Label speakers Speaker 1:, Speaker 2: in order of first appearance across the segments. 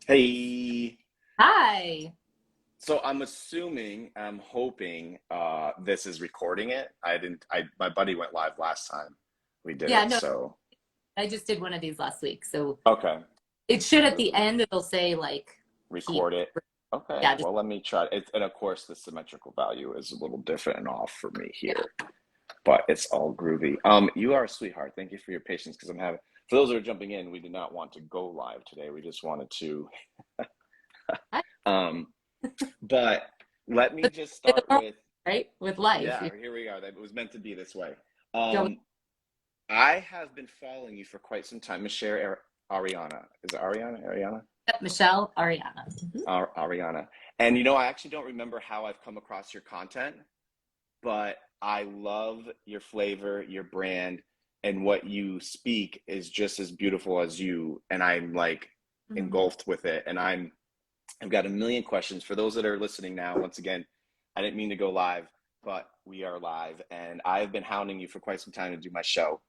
Speaker 1: Hey,
Speaker 2: Hi.
Speaker 1: so I'm assuming, I'm hoping this is recording it. My buddy went live last time we did
Speaker 2: Yeah,
Speaker 1: it,
Speaker 2: no,
Speaker 1: so
Speaker 2: I just did one of these last week. So
Speaker 1: okay.
Speaker 2: it should at
Speaker 1: We'll
Speaker 2: the end, it'll say like keep.
Speaker 1: record it. Okay,
Speaker 2: Yeah, just
Speaker 1: well, let me try it. And of course, the symmetrical value is a little different and off for me
Speaker 2: yeah.
Speaker 1: here, but it's all groovy. You are a sweetheart. Thank you for your patience because for those that are jumping in, we did not want to go live today. We just wanted to,
Speaker 2: I-
Speaker 1: um, but let me
Speaker 2: But
Speaker 1: just
Speaker 2: it's
Speaker 1: start
Speaker 2: normal,
Speaker 1: with,
Speaker 2: right? With life.
Speaker 1: yeah,
Speaker 2: You
Speaker 1: here we are. That it was meant to be this way.
Speaker 2: go with
Speaker 1: Um, I have been following you for quite some time. Ariana. Is it Ariana? Ariana?
Speaker 2: Michelle Ariana.
Speaker 1: Ariana. And I actually don't remember how I've come across your content, but I love your flavor, your brand, and what you speak is just as beautiful as you. And I'm like
Speaker 2: Mhm.
Speaker 1: engulfed with it. And I've got a million questions for those that are listening now. Once again, I didn't mean to go live, but we are live. And I've been hounding you for quite some time to do my show.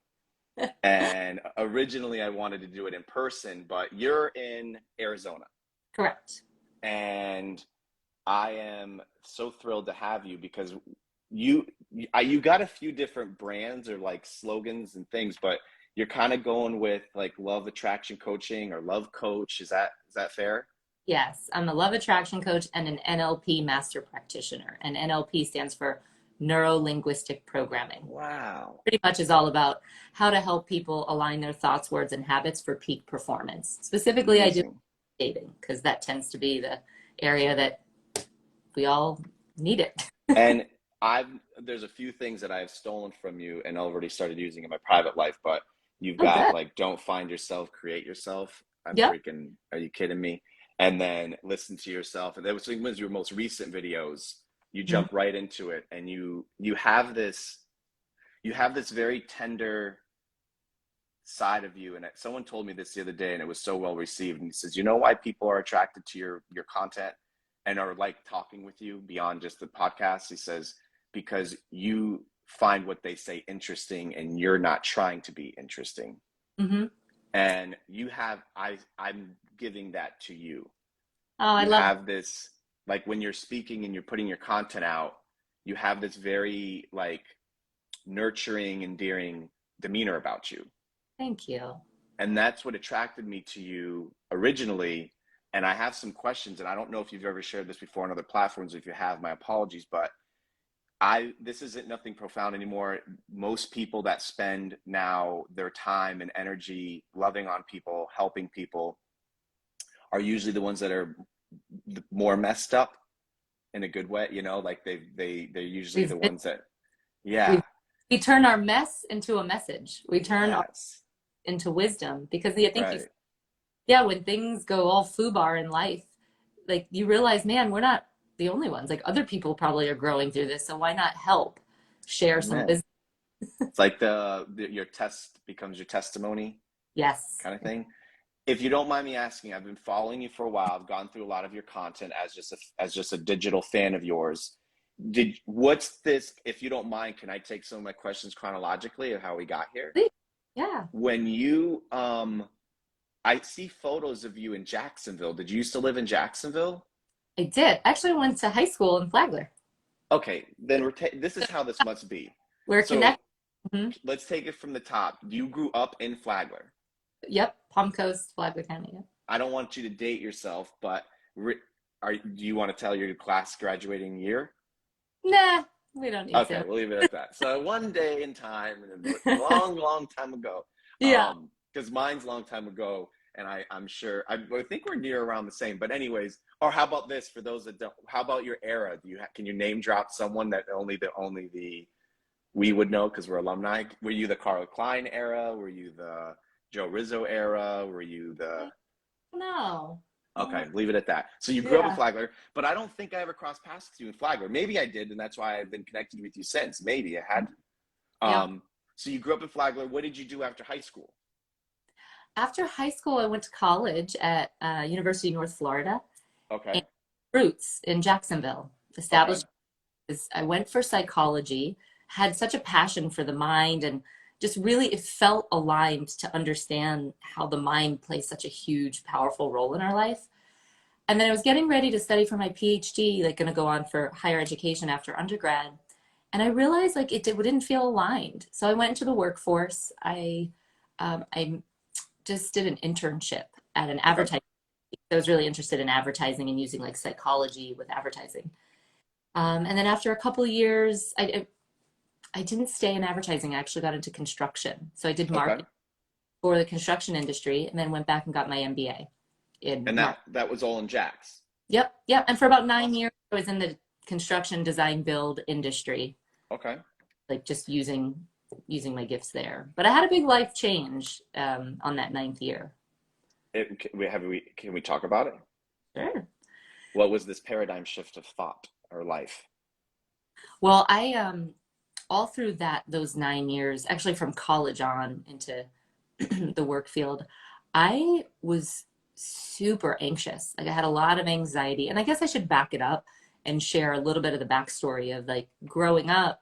Speaker 1: And originally, I wanted to do it in person, but you're in Arizona.
Speaker 2: Correct.
Speaker 1: And I am so thrilled to have you because you you got a few different brands or like slogans and things, but you're kind of going with like love attraction coaching or love coach. Is that fair?
Speaker 2: Yes, I'm a love attraction coach and an NLP master practitioner. And NLP stands for neuro linguistic programming.
Speaker 1: Wow.
Speaker 2: Pretty much is all about how to help people align their thoughts, words, and habits for peak performance. Specifically, I do
Speaker 1: Amazing.
Speaker 2: dating because that tends to be the area that we all need it.
Speaker 1: And I've there's a few things that I've stolen from you and already started using in my private life, but you've
Speaker 2: Oh,
Speaker 1: got
Speaker 2: good.
Speaker 1: like don't find yourself, create yourself. I'm
Speaker 2: Yep.
Speaker 1: freaking, are you kidding me? And then listen to yourself. And that was your most recent videos. You
Speaker 2: Mhm.
Speaker 1: jump right into it and you have this very tender side of you. And someone told me this the other day and it was so well received. And he says, you know why people are attracted to your content and are like talking with you beyond just the podcast? He says, because you find what they say interesting and you're not trying to be interesting.
Speaker 2: Mhm.
Speaker 1: And I'm giving that to you.
Speaker 2: Oh, I
Speaker 1: You
Speaker 2: love that.
Speaker 1: have this, like when you're speaking and you're putting your content out, you have this very like nurturing, endearing demeanor about you.
Speaker 2: Thank you.
Speaker 1: And that's what attracted me to you originally. And I have some questions, and I don't know if you've ever shared this before on other platforms. If you have, my apologies, but this isn't nothing profound anymore. Most people that spend now their time and energy loving on people, helping people, are usually the ones that are more messed up in a good way. Like they're usually
Speaker 2: We've
Speaker 1: the
Speaker 2: been,
Speaker 1: ones that,
Speaker 2: we've,
Speaker 1: yeah,
Speaker 2: we turn our mess into a message. We turn our
Speaker 1: yes,
Speaker 2: into wisdom because I think
Speaker 1: right.
Speaker 2: yeah, when things go all foobar in life, like you realize, man, we're not the only ones. Like other people probably are growing through this. So why not help share some
Speaker 1: Amen.
Speaker 2: wisdom?
Speaker 1: It's like your test becomes your testimony
Speaker 2: Yes.
Speaker 1: kind of thing. If you don't mind me asking, I've been following you for a while. I've gone through a lot of your content as just a digital fan of yours. What's this? If you don't mind, can I take some of my questions chronologically of how we got here?
Speaker 2: Yeah,
Speaker 1: When I see photos of you in Jacksonville. Did you used to live in Jacksonville?
Speaker 2: I did. Actually, I went to high school in Flagler.
Speaker 1: Okay, then this is how this must be.
Speaker 2: We're
Speaker 1: So
Speaker 2: connected. Mhm.
Speaker 1: let's take it from the top. You grew up in Flagler.
Speaker 2: Yep. Palm Coast, Flagler County. Yep.
Speaker 1: I don't want you to date yourself, but do you want to tell your class graduating year?
Speaker 2: Nah, we don't need
Speaker 1: Okay,
Speaker 2: to.
Speaker 1: we'll leave it at that. So one day in time, and a long, long time ago,
Speaker 2: Yeah.
Speaker 1: because mine's a long time ago, and I'm sure I think we're near around the same. But anyways, or how about this for those that don't? How about your era? Can you name drop someone that only the we would know because we're alumni? Were you the Carl Klein era? Were you the Joe Rizzo era? Were you the
Speaker 2: No.
Speaker 1: Okay, leave it at that. So you grew up in
Speaker 2: Yeah.
Speaker 1: Flagler, but I don't think I ever crossed paths with you in Flagler. Maybe I did, and that's why I've been connected with you since. Maybe I had.
Speaker 2: Yep.
Speaker 1: So you grew up in Flagler. What did you do after high school?
Speaker 2: After high school, I went to college at University of North Florida and
Speaker 1: Okay,
Speaker 2: roots in Jacksonville.
Speaker 1: okay,
Speaker 2: Established. I went for psychology, had such a passion for the mind, and just really it felt aligned to understand how the mind plays such a huge, powerful role in our life. And then I was getting ready to study for my PhD, like going to go on for higher education after undergrad. And I realized like didn't feel aligned. So I went into the workforce. I just did an internship at an
Speaker 1: Okay.
Speaker 2: advertising. I was really interested in advertising and using like psychology with advertising. And then after a couple of years, I didn't stay in advertising. I actually got into construction. So I did
Speaker 1: Okay.
Speaker 2: marketing for the construction industry and then went back and got my MBA in
Speaker 1: And
Speaker 2: marketing.
Speaker 1: that was all in Jax.
Speaker 2: Yep, yep. And for about 9 years,
Speaker 1: Awesome.
Speaker 2: I was in the construction design build industry,
Speaker 1: Okay.
Speaker 2: like just using my gifts there. But I had a big life change on that ninth year.
Speaker 1: Can we talk about it?
Speaker 2: Sure.
Speaker 1: What was this paradigm shift of thought or life?
Speaker 2: Well, I all through those 9 years, actually from college on into the work field, I was super anxious. Like I had a lot of anxiety, and I guess I should back it up and share a little bit of the backstory of like growing up.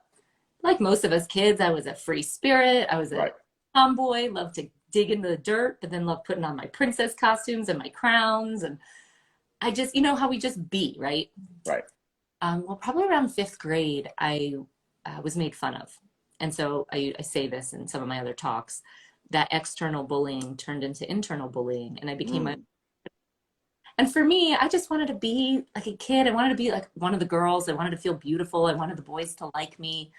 Speaker 2: Like most of us kids, I was a free spirit. I was a
Speaker 1: Right.
Speaker 2: tomboy, loved to dig into the dirt, but then loved putting on my princess costumes and my crowns. And I just, you know how we just be, right?
Speaker 1: Right.
Speaker 2: Well, probably around fifth grade, I was made fun of. And so I say this in some of my other talks, that external bullying turned into internal bullying. And I became a,
Speaker 1: Mm.
Speaker 2: and for me, I just wanted to be like a kid. I wanted to be like one of the girls. I wanted to feel beautiful. I wanted the boys to like me.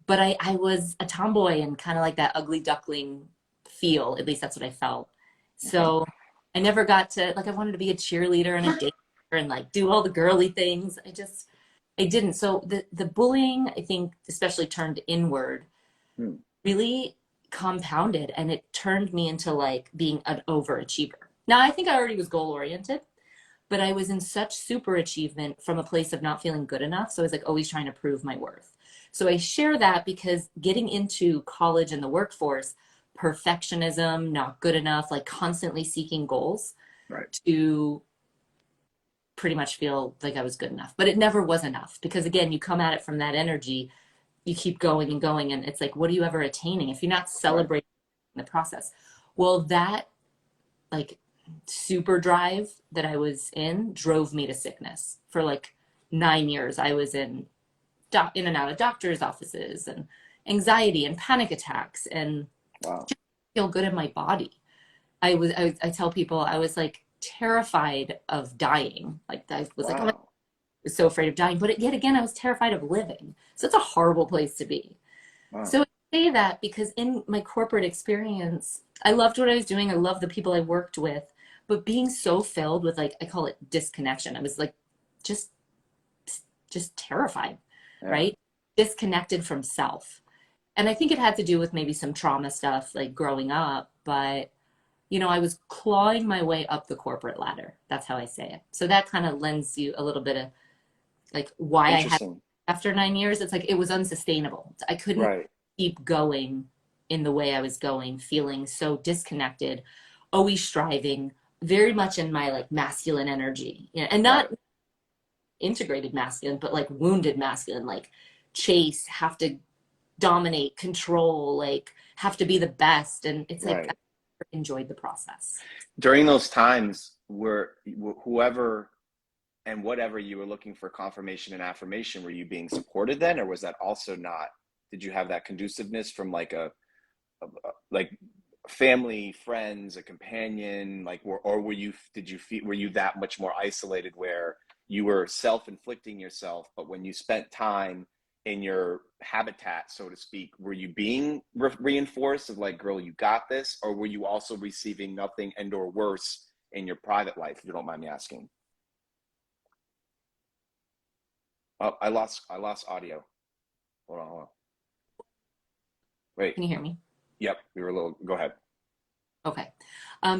Speaker 2: But I was a tomboy and kind of like that ugly duckling feel. At least that's what I felt.
Speaker 1: Okay.
Speaker 2: So I never got to, like, I wanted to be a cheerleader and a dancer and like do all the girly things. I didn't. So the bullying, I think, especially turned inward,
Speaker 1: Mm.
Speaker 2: really compounded and it turned me into like being an overachiever. Now, I think I already was goal oriented, but I was in such super achievement from a place of not feeling good enough. So I was like always trying to prove my worth. So I share that because getting into college and the workforce, perfectionism, not good enough, like constantly seeking goals
Speaker 1: Right.
Speaker 2: to pretty much feel like I was good enough. But it never was enough because again, you come at it from that energy, you keep going and going. And it's like, what are you ever attaining if you're not
Speaker 1: Right.
Speaker 2: celebrating the process? Well, that like super drive that I was in drove me to sickness for like 9 years. I was in and out of doctors' offices and anxiety and panic attacks and
Speaker 1: Wow.
Speaker 2: feel good in my body. I tell people I was like terrified of dying. Like I was like, oh my, I
Speaker 1: Wow.
Speaker 2: was so afraid of dying. But yet again, I was terrified of living. So it's a horrible place to be.
Speaker 1: Wow.
Speaker 2: So I say that because in my corporate experience, I loved what I was doing. I loved the people I worked with, but being so filled with like, I call it disconnection. I was like, just, just terrified,
Speaker 1: Yeah.
Speaker 2: right? Disconnected from self. And I think it had to do with maybe some trauma stuff like growing up, but I was clawing my way up the corporate ladder. That's how I say it. So that kind of lends you a little bit of like why I had
Speaker 1: Interesting.
Speaker 2: after 9 years, it's like it was unsustainable. I couldn't
Speaker 1: Right.
Speaker 2: keep going in the way I was going, feeling so disconnected, always striving, very much in my like masculine energy. And
Speaker 1: Right.
Speaker 2: not integrated masculine, but like wounded masculine, like chase, have to dominate, control, like have to be the best. And it's like I
Speaker 1: Right.
Speaker 2: enjoyed the process.
Speaker 1: During those times, were whoever and whatever you were looking for confirmation and affirmation, were you being supported then, or was that also not? Did you have that conduciveness from like like family, friends, a companion, like, or were you? Did you feel? Were you that much more isolated where you were self-inflicting yourself, but when you spent time in your habitat, so to speak, were you being reinforced of like, girl, you got this, or were you also receiving nothing and or worse in your private life, if you don't mind me asking? Oh, I lost audio. Hold on. Wait.
Speaker 2: Can you hear me?
Speaker 1: Yep, we were a little. Go ahead.
Speaker 2: Okay.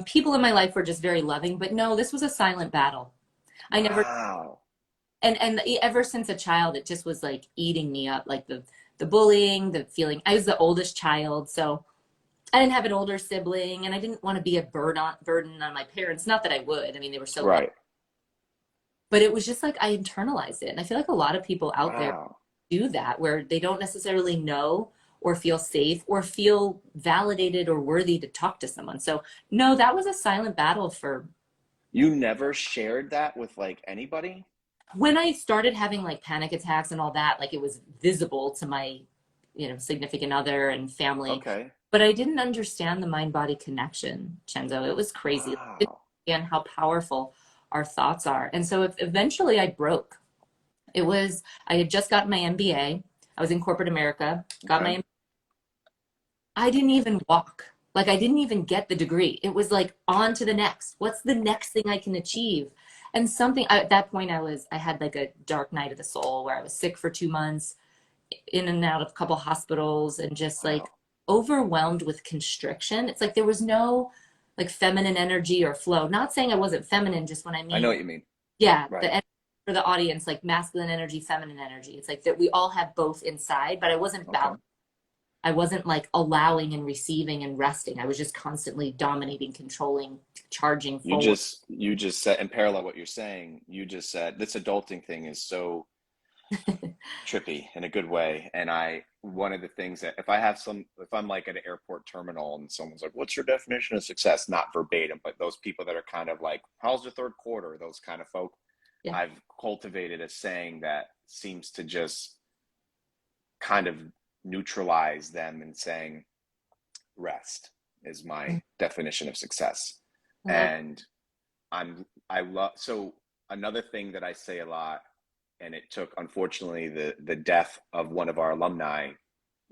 Speaker 2: People in my life were just very loving, but no, this was a silent battle. I never,
Speaker 1: Wow.
Speaker 2: and ever since a child, it just was like eating me up, like the bullying, the feeling. I was the oldest child, so I didn't have an older sibling, and I didn't want to be a burden on my parents. Not that I would. I mean, they were so loving,
Speaker 1: Right.
Speaker 2: but it was just like I internalized it, and I feel like a lot of people out there
Speaker 1: Wow.
Speaker 2: do that, where they don't necessarily know or feel safe or feel validated or worthy to talk to someone. So no, that was a silent battle for
Speaker 1: You never shared that with like anybody?
Speaker 2: When I started having like panic attacks and all that, like it was visible to my, significant other and family,
Speaker 1: Okay.
Speaker 2: but I didn't understand the mind body connection, Chenzo. It was crazy. I didn't
Speaker 1: Wow.
Speaker 2: understand how powerful our thoughts are. And so eventually I broke. I had just gotten my MBA. I was in corporate America, got
Speaker 1: Okay.
Speaker 2: my I didn't even walk. Like I didn't even get the degree. It was like on to the next. What's the next thing I can achieve? And at that point I had like a dark night of the soul where I was sick for 2 months, in and out of a couple hospitals and just like
Speaker 1: Wow.
Speaker 2: overwhelmed with constriction. It's like there was no like feminine energy or flow. Not saying I wasn't feminine, just when I
Speaker 1: I know
Speaker 2: mean,
Speaker 1: what you mean.
Speaker 2: yeah,
Speaker 1: Right.
Speaker 2: for the audience, like masculine energy, feminine energy. It's like that we all have both inside, but I wasn't
Speaker 1: Okay.
Speaker 2: balanced. I wasn't like allowing and receiving and resting. I was just constantly dominating, controlling, charging forward.
Speaker 1: You just said, in parallel what you're saying, you just said this adulting thing is so trippy in a good way. And one of the things that if I'm like at an airport terminal and someone's like, what's your definition of success? Not verbatim, but those people that are kind of like, how's the third quarter? Those kind of folk,
Speaker 2: Yeah.
Speaker 1: I've cultivated a saying that seems to just kind of neutralize them and saying, rest is my definition of success.
Speaker 2: I love.
Speaker 1: And I love, so another thing that I say a lot, and it took, unfortunately, the death of one of our alumni,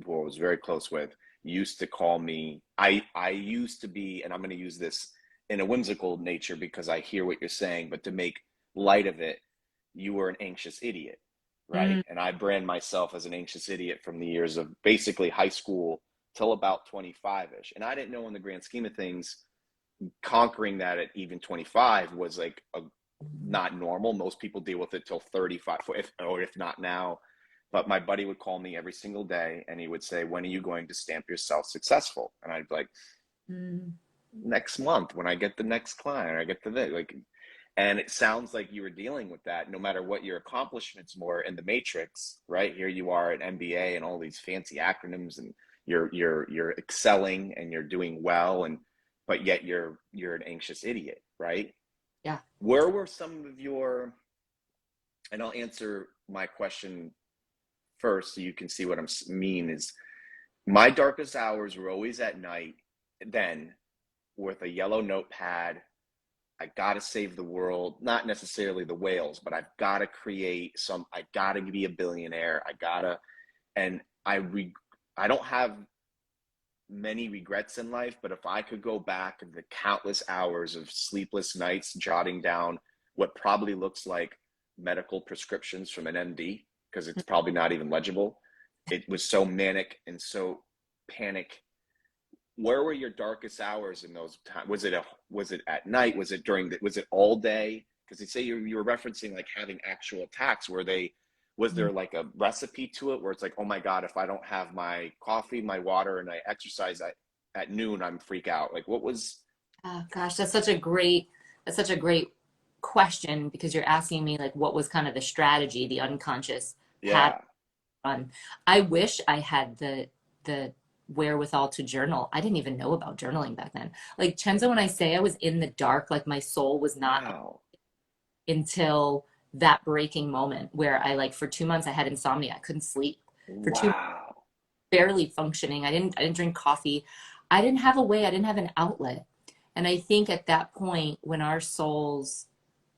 Speaker 1: who I was very close with, used to call me, I used to be, and I'm going to use this in a whimsical nature because I hear what you're saying, but to make light of it, you were an anxious idiot, right?
Speaker 2: Mm,
Speaker 1: And I brand myself as an anxious idiot from the years of basically high school till about 25-ish. And I didn't know, in the grand scheme of things, conquering that at even 25 was like not normal. Most people deal with it till 35, or if not now. But my buddy would call me every single day and he would say, when are you going to stamp yourself successful? And I'd be like,
Speaker 2: mm,
Speaker 1: next month, when I get the next client, I get to this. Like, and it sounds like you were dealing with that no matter what your accomplishments were in the matrix, right? Here you are at MBA and all these fancy acronyms, and you're excelling and you're doing well, and but yet you're an anxious idiot, right?
Speaker 2: yeah.
Speaker 1: Where were some of your, and I'll answer my question first so you can see what I mean, is my darkest hours were always at night then, with a yellow notepad. I got to save the world, not necessarily the whales, but I've got to I got to be a billionaire. And I don't have many regrets in life, but if I could go back the countless hours of sleepless nights jotting down what probably looks like medical prescriptions from an MD, because it's probably not even legible, it was so manic and so panic. Where were your darkest hours in those times? Was it at night? Was it all day? Because they say you were referencing like having actual attacks. Was there like a recipe to it where it's like, oh my God, if I don't have my coffee, my water, and I exercise at noon, I'm freak out. Like what was,
Speaker 2: Oh, gosh, that's such a great question because you're asking me like what was kind of the strategy, the unconscious pattern.
Speaker 1: yeah,
Speaker 2: I wish I had the wherewithal to journal. I didn't even know about journaling back then. Like Chenzo, when I say I was in the dark, like my soul was not
Speaker 1: wow,
Speaker 2: until that breaking moment where I like for 2 months I had insomnia. I couldn't sleep for 2 months,
Speaker 1: wow,
Speaker 2: barely functioning. I didn't drink coffee. I didn't have a way, I didn't have an outlet. And I think at that point when our souls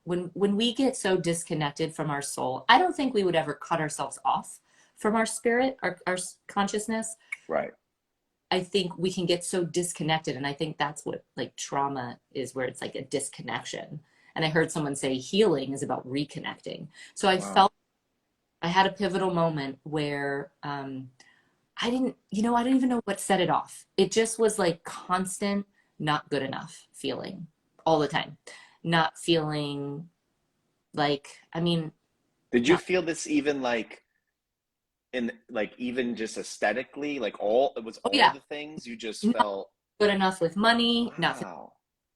Speaker 2: when we get so disconnected from our soul, I don't think we would ever cut ourselves off from our spirit, our consciousness.
Speaker 1: right,
Speaker 2: I think we can get so disconnected. And I think that's what like trauma is, where it's like a disconnection. And I heard someone say healing is about reconnecting. So I
Speaker 1: wow,
Speaker 2: felt I had a pivotal moment where I didn't even know what set it off. It just was like constant, not good enough feeling all the time. Not feeling like, I mean,
Speaker 1: Did you
Speaker 2: not,
Speaker 1: feel this even like in like even just aesthetically, like all it was
Speaker 2: oh
Speaker 1: all
Speaker 2: yeah,
Speaker 1: the things you just
Speaker 2: not
Speaker 1: felt,
Speaker 2: good enough with money, not
Speaker 1: wow,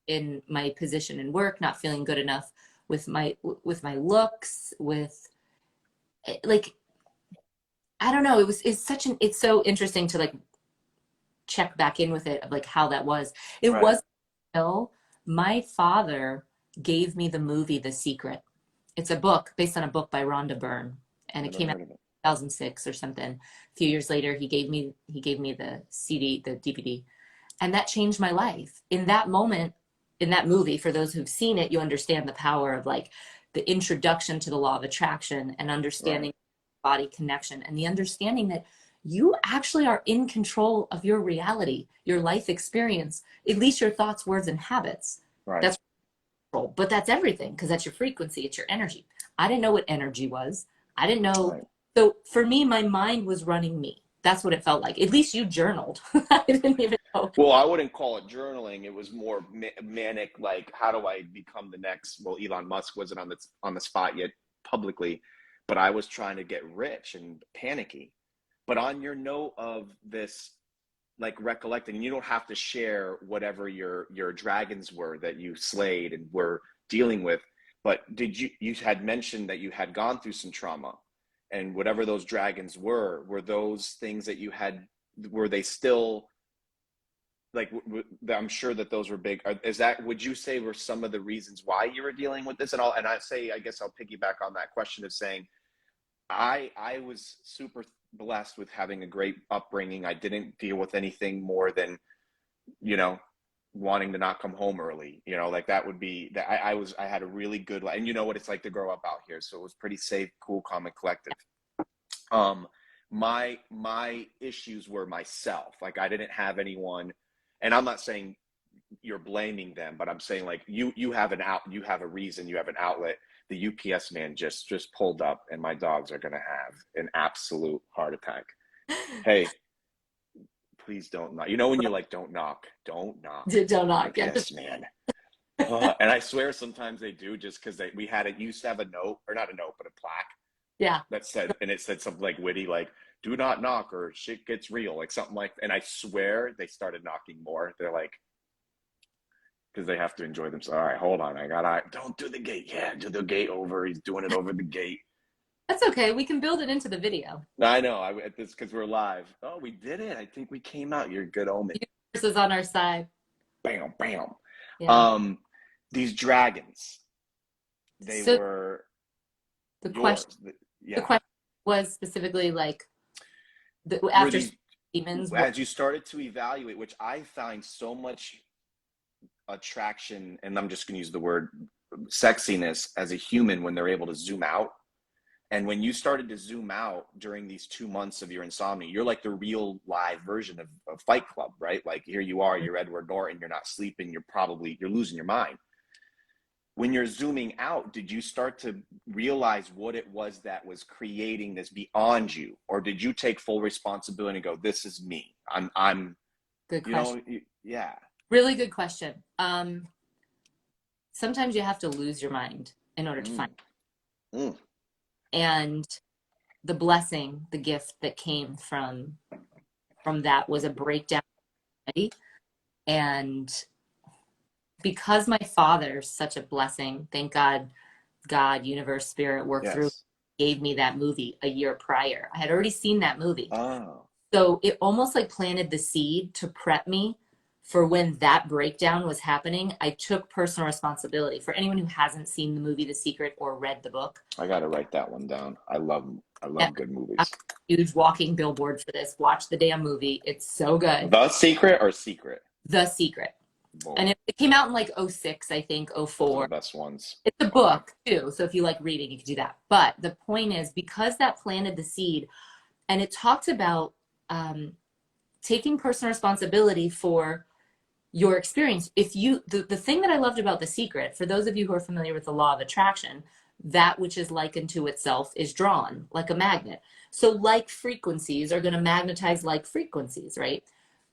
Speaker 2: in my position in work, not feeling good enough with my looks, with like I don't know. It's so interesting to like check back in with it of like how that was. It
Speaker 1: right,
Speaker 2: was until my father gave me the movie The Secret. It's a book based on a book by Rhonda Byrne, and it
Speaker 1: Never
Speaker 2: came out
Speaker 1: heard of it.
Speaker 2: in 2006 or something. A few years later, he gave me the CD, the DVD, and that changed my life. In that moment, in that movie, for those who've seen it, you understand the power of like the introduction to the law of attraction and
Speaker 1: Right.
Speaker 2: understanding body connection and the understanding that you actually are in control of your reality, your life experience, at least your thoughts, words, and habits.
Speaker 1: Right.
Speaker 2: That's control, but that's everything because that's your frequency, it's your energy. I didn't know what energy was. I didn't know.
Speaker 1: Right.
Speaker 2: So for me, my mind was running me. That's what it felt like. At least you journaled. I didn't even know.
Speaker 1: Well, I wouldn't call it journaling. It was more manic, like how do I become the next? Well, Elon Musk wasn't on the spot yet publicly, but I was trying to get rich and panicky. But on your note of this, like recollecting, and you don't have to share whatever your dragons were that you slayed and were dealing with, but you had mentioned that you had gone through some trauma, and whatever those dragons were those things that you had, were they still like I'm sure that those were big. Is that, would you say, were some of the reasons why you were dealing with this? And I say, I guess I'll piggyback on that question of saying I was super blessed with having a great upbringing. I didn't deal with anything more than, you know, wanting to not come home early. You know, like that would be that I had a really good life, and you know what it's like to grow up out here, so it was pretty safe, cool, calm, and collective. Um, my issues were myself. Like I didn't have anyone, and I'm not saying you're blaming them, but I'm saying like you have an out, you have a reason, you have an outlet. The UPS man just pulled up, and my dogs are gonna have an absolute heart attack. Hey, please don't knock. You know when you're like, don't knock,
Speaker 2: Don't knock. Yeah.
Speaker 1: UPS man. And I swear sometimes they do, just because we had it used to have a note, or not a note, but a plaque
Speaker 2: Yeah.
Speaker 1: that said, and it said something like witty, like "Do not knock" or "Shit gets real," like something like. And I swear they started knocking more. They're like, because they have to enjoy themselves. All right, hold on. Don't do the gate. Yeah, do the gate over. He's doing it over the gate.
Speaker 2: That's okay. We can build it into the video.
Speaker 1: I know. This because we're live. Oh, we did it. I think we came out. You're a good omen.
Speaker 2: The universe is on our side.
Speaker 1: Bam, bam.
Speaker 2: Yeah.
Speaker 1: Um, these dragons, they
Speaker 2: So
Speaker 1: were
Speaker 2: the
Speaker 1: yours.
Speaker 2: question, the
Speaker 1: Yeah.
Speaker 2: question was specifically like
Speaker 1: Were
Speaker 2: after
Speaker 1: these,
Speaker 2: demons.
Speaker 1: as you started to evaluate, which I find so much attraction, and I'm just going to use the word sexiness as a human when they're able to zoom out. And when you started to zoom out during these 2 months of your insomnia, you're like the real live version of Fight Club, right? Like here you are, you're Edward Norton, you're not sleeping, you're losing your mind. When you're zooming out, did you start to realize what it was that was creating this beyond you? Or did you take full responsibility and go, this is me? I'm,
Speaker 2: Good
Speaker 1: you
Speaker 2: question.
Speaker 1: know, yeah.
Speaker 2: Really good question. Sometimes you have to lose your mind in order to
Speaker 1: Mm,
Speaker 2: find
Speaker 1: mm,
Speaker 2: it. And the blessing, the gift that came from that was a breakdown. And because my father's such a blessing, thank God, God, universe, spirit worked through,
Speaker 1: yes.
Speaker 2: gave me that movie a year prior. I had already seen that movie.
Speaker 1: Oh,
Speaker 2: So it almost like planted the seed to prep me for when that breakdown was happening. I took personal responsibility. For anyone who hasn't seen the movie The Secret or read the book,
Speaker 1: I got to write that one down. I
Speaker 2: yeah,
Speaker 1: love good
Speaker 2: I'm
Speaker 1: movies.
Speaker 2: a huge walking billboard for this. Watch the damn movie. It's so good.
Speaker 1: The Secret or Secret?
Speaker 2: The Secret. And
Speaker 1: Boom.
Speaker 2: it came out in like '06, I think,
Speaker 1: Those are the
Speaker 2: '04.
Speaker 1: best ones.
Speaker 2: It's a
Speaker 1: Okay.
Speaker 2: book too. So if you like reading, you can do that. But the point is, because that planted the seed, and it talked about taking personal responsibility for your experience. If you, the thing that I loved about The Secret, for those of you who are familiar with the law of attraction, that which is likened to itself is drawn like a magnet. So like frequencies are going to magnetize like frequencies, right?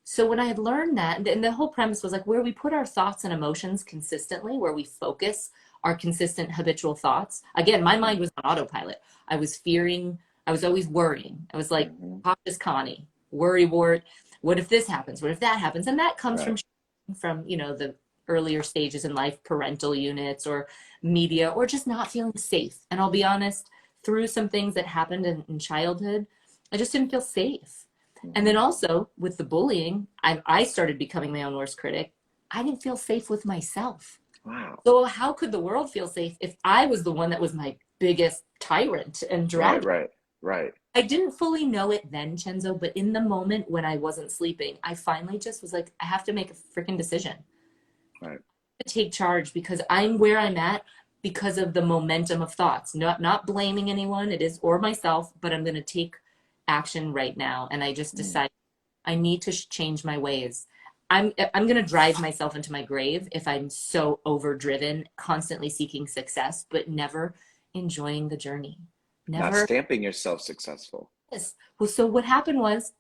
Speaker 2: So when I had learned that, and the whole premise was like where we put our thoughts and emotions consistently, where we focus our consistent habitual thoughts. Again, my mind was on autopilot. I was fearing, I was always worrying. I was like,
Speaker 1: Mm-hmm.
Speaker 2: cautious Connie, worry wart. What if this happens? What if that happens? And that comes
Speaker 1: Right.
Speaker 2: from, you know, the earlier stages in life, parental units or media, or just not feeling safe. And I'll be honest, through some things that happened in childhood, I just didn't feel safe. And then
Speaker 1: Mm-hmm.
Speaker 2: also with the bullying, I started becoming my own worst critic. I didn't feel safe with myself.
Speaker 1: Wow.
Speaker 2: So how could the world feel safe if I was the one that was my biggest tyrant and
Speaker 1: Right,
Speaker 2: drag?
Speaker 1: right, right,
Speaker 2: I didn't fully know it then, Chenzo, but in the moment when I wasn't sleeping, I finally just was like, I have to make a freaking decision
Speaker 1: right.
Speaker 2: to take charge because I'm where I'm at because of the momentum of thoughts. Not blaming anyone, it is or myself, but I'm going to take action right now. And I just
Speaker 1: Mm.
Speaker 2: decided I need to change my ways. I'm going to drive myself into my grave if I'm so overdriven, constantly seeking success, but never enjoying the journey.
Speaker 1: Not
Speaker 2: Never.
Speaker 1: stamping yourself successful.
Speaker 2: Yes. Well, so what happened was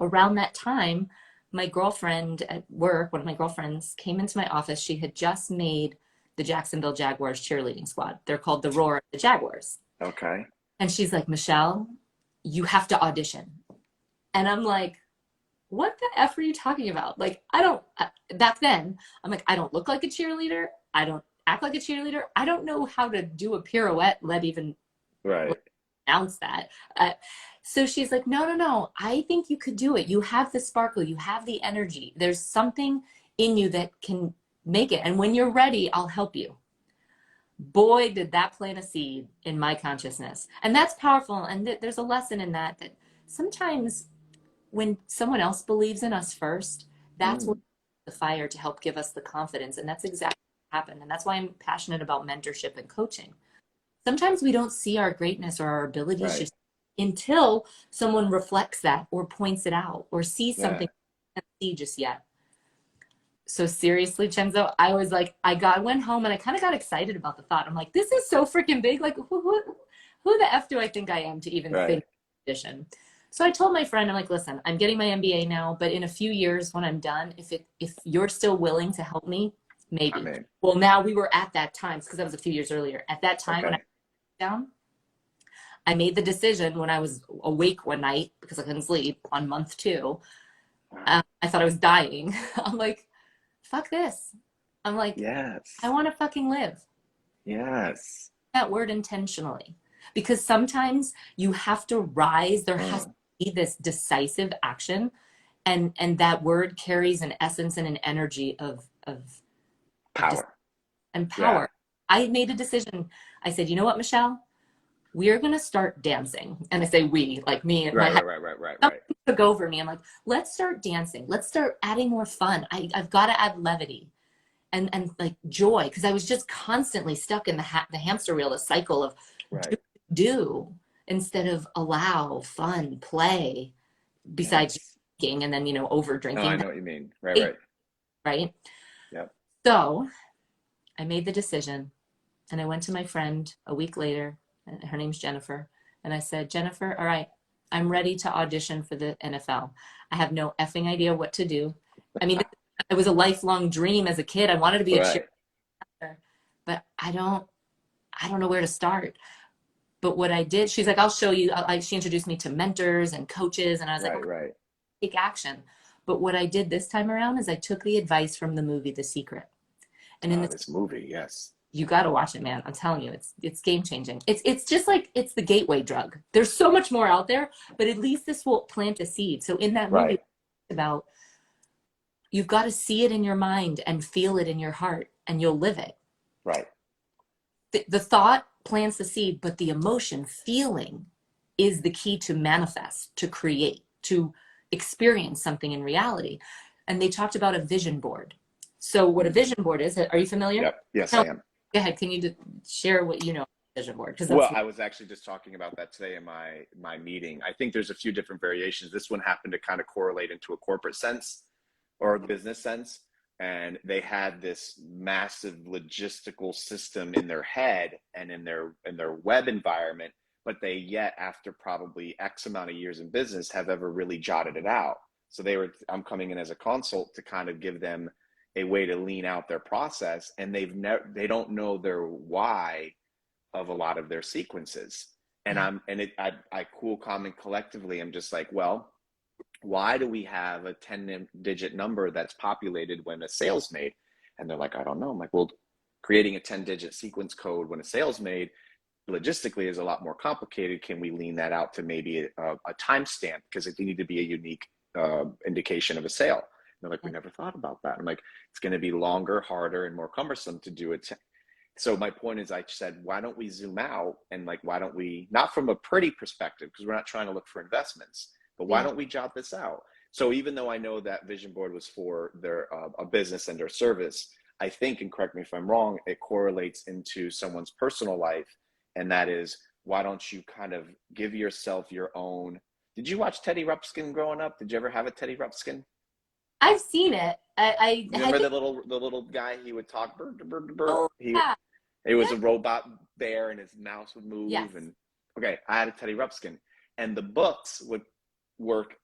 Speaker 2: around that time, my girlfriend at work, one of my girlfriends, came into my office. She had just made the Jacksonville Jaguars cheerleading squad. They're called the Roar of the Jaguars.
Speaker 1: Okay.
Speaker 2: And she's like, Michelle, you have to audition. And I'm like, what the F are you talking about? Like, I don't, back then, I'm like, I don't look like a cheerleader. I don't act like a cheerleader. I don't know how to do a pirouette, let even
Speaker 1: Right.
Speaker 2: announce that. So she's like, no, no, no. I think you could do it. You have the sparkle. You have the energy. There's something in you that can make it. And when you're ready, I'll help you. Boy, did that plant a seed in my consciousness. And that's powerful. And there's a lesson in that, that sometimes when someone else believes in us first, that's what
Speaker 1: Mm.
Speaker 2: the fire to help give us the confidence. And that's exactly what happened. And that's why I'm passionate about mentorship and coaching. Sometimes we don't see our greatness or our abilities
Speaker 1: Right.
Speaker 2: just until someone reflects that or points it out or sees something
Speaker 1: Yeah.
Speaker 2: we can't see just yet. So seriously, Chenzo, I was like, went home and I kind of got excited about the thought. I'm like, this is so freaking big. Like, who the F do I think I am to even
Speaker 1: Right.
Speaker 2: think edition? So I told my friend, I'm like, listen, I'm getting my MBA now, but in a few years when I'm done, if you're still willing to help me,
Speaker 1: I
Speaker 2: maybe.
Speaker 1: mean,
Speaker 2: Well, now we were at that time because that was a few years earlier. At that time when I
Speaker 1: okay.
Speaker 2: was down, I made the decision when I was awake one night because I couldn't sleep on month two.
Speaker 1: Wow.
Speaker 2: I thought I was dying. I'm like, fuck this. I'm like, I
Speaker 1: Yes.
Speaker 2: want to fucking live.
Speaker 1: Yes.
Speaker 2: That word intentionally. Because sometimes you have to rise. There has to
Speaker 1: Mm.
Speaker 2: be this decisive action. And that word carries an essence and an energy of
Speaker 1: Power.
Speaker 2: and
Speaker 1: Yeah.
Speaker 2: power. I made a decision. I said, you know what, Michelle? We're going to start dancing. And I say we, like me and my
Speaker 1: Right,
Speaker 2: head
Speaker 1: right, right, right, right, right.
Speaker 2: something took over me. I'm like, let's start dancing. Let's start adding more fun. I've got to add levity and like joy because I was just constantly stuck in the hamster wheel, the cycle of do,
Speaker 1: Right.
Speaker 2: do instead of allow, fun, play, besides
Speaker 1: Yes.
Speaker 2: drinking and then, over
Speaker 1: No, I
Speaker 2: drinking,
Speaker 1: know what you mean. Right, right.
Speaker 2: right?
Speaker 1: Yep.
Speaker 2: So I made the decision and I went to my friend a week later. Her name's Jennifer. And I said, Jennifer, all right, I'm ready to audition for the NFL. I have no effing idea what to do. I mean, it was a lifelong dream as a kid. I wanted to be a
Speaker 1: Right,
Speaker 2: cheerleader, but I don't know where to start. But what I did, she's like, I'll show you. She introduced me to mentors and coaches. And I was like,
Speaker 1: right,
Speaker 2: okay,
Speaker 1: right.
Speaker 2: take action. But what I did this time around is I took the advice from the movie The Secret. And in
Speaker 1: Oh,
Speaker 2: the
Speaker 1: this movie, yes.
Speaker 2: you got to watch it, man. I'm telling you, it's game changing. It's just like it's the gateway drug. There's so much more out there, but at least this will plant a seed. So in that movie
Speaker 1: Right,
Speaker 2: about you've got to see it in your mind and feel it in your heart and you'll live it.
Speaker 1: right,
Speaker 2: The thought plants the seed, but the emotion, feeling is the key to manifest, to create, to experience something in reality. And they talked about a vision board. So what a
Speaker 1: mm.
Speaker 2: vision board is, are you familiar?
Speaker 1: Yep, yes,
Speaker 2: No,
Speaker 1: I am.
Speaker 2: go ahead. Can you share what you know about vision board? Because that's
Speaker 1: Well, I was actually just talking about that today in my meeting. I think there's a few different variations. This one happened to kind of correlate into a corporate sense or a business sense, and they had this massive logistical system in their head and in their web environment, but they yet after probably X amount of years in business have ever really jotted it out. So I'm coming in as a consult to kind of give them a way to lean out their process, and they don't know their why of a lot of their sequences. And
Speaker 2: yeah.
Speaker 1: I cool, calm, and collectively, I'm just like, well, why do we have a 10-digit number that's populated when a sale's made? And they're like, I don't know. I'm like, well, creating a 10-digit sequence code when a sale's made logistically is a lot more complicated. Can we lean that out to maybe a timestamp because it need to be a unique indication of a sale? they're like, we never thought about that. I'm like, it's going to be longer, harder, and more cumbersome to do it. So my point is, I said, why don't we zoom out and like, why don't we, not from a pretty perspective, because we're not trying to look for investments, but why don't we jot this out? So even though I know that vision board was for their a business and their service, I think, and correct me if I'm wrong, it correlates into someone's personal life. And that is, why don't you kind of give yourself your own. Did you watch Teddy Ruxpin growing up? Did you ever have a Teddy Ruxpin?
Speaker 2: I've seen it.
Speaker 1: You
Speaker 2: I
Speaker 1: remember
Speaker 2: think,
Speaker 1: the little guy? He would talk. Burr, burr, burr, burr.
Speaker 2: oh, yeah.
Speaker 1: It was
Speaker 2: Yeah.
Speaker 1: a robot bear, and his mouse would
Speaker 2: Yes.
Speaker 1: move. And okay, I had a Teddy Ruxpin, and the books would work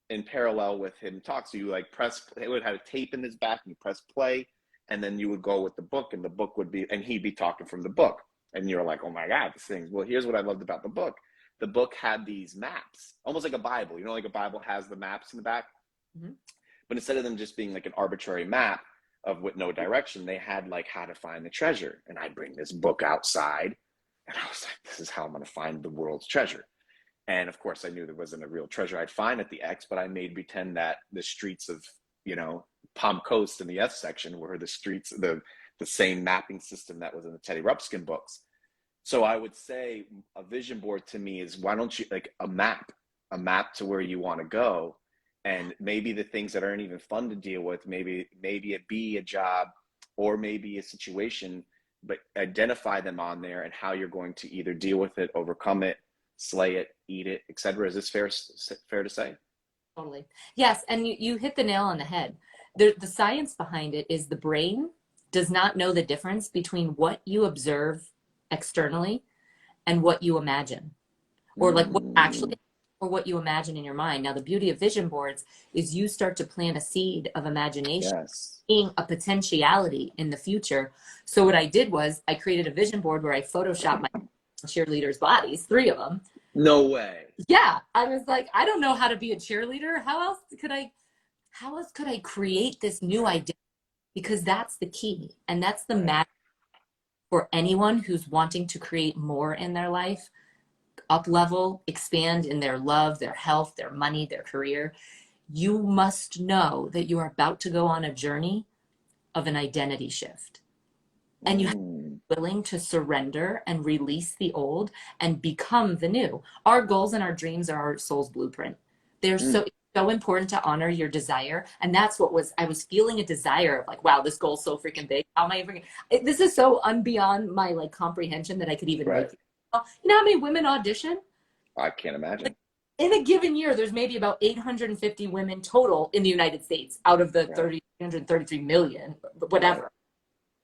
Speaker 1: in parallel with him talk. So you like press. It would have a tape in his back, and you press play, and then you would go with the book, and the book would be, and he'd be talking from the book, and you're like, oh my god, this thing. Well, here's what I loved about the book. The book had these maps, almost like a Bible. You know, like a Bible has the maps in the back.
Speaker 2: Mm-hmm.
Speaker 1: But instead of them just being like an arbitrary map of with no direction, they had like how to find the treasure. And I'd bring this book outside, and I was like, this is how I'm going to find the world's treasure. And of course, I knew there wasn't a real treasure I'd find at the X, but I made pretend that the streets of, you know, Palm Coast in the F section were the streets, the same mapping system that was in the Teddy Ruxpin books. So I would say a vision board to me is, why don't you like a map to where you want to go. And maybe the things that aren't even fun to deal with, maybe it be a job or maybe a situation, but identify them on there and how you're going to either deal with it, overcome it, slay it, eat it, etc. Is this fair to say?
Speaker 2: Totally. Yes, and you hit the nail on the head. The science behind it is the brain does not know the difference between what you observe externally and what you imagine, or like what actually, or what you imagine in your mind. Now, the beauty of vision boards is you start to plant a seed of imagination,
Speaker 1: Yes.
Speaker 2: seeing a potentiality in the future. So what I did was I created a vision board where I photoshopped my cheerleaders' bodies, 3 of them.
Speaker 1: No way.
Speaker 2: Yeah, I was like, I don't know how to be a cheerleader. How else could I create this new identity? Because that's the key, and that's the magic for anyone who's wanting to create more in their life, up level, expand in their love, their health, their money, their career. You must know that you are about to go on a journey of an identity shift. And you have to be willing to surrender and release the old and become the new. Our goals and our dreams are our soul's blueprint. They're so important to honor your desire. And that's what I was feeling a desire of like, wow, this goal's so freaking big. How am I freaking, this is so beyond my like comprehension that I could even make. You know how many women audition?
Speaker 1: I can't imagine.
Speaker 2: Like, in a given year, there's maybe about 850 women total in the United States out of the 333 million, whatever.
Speaker 1: Right.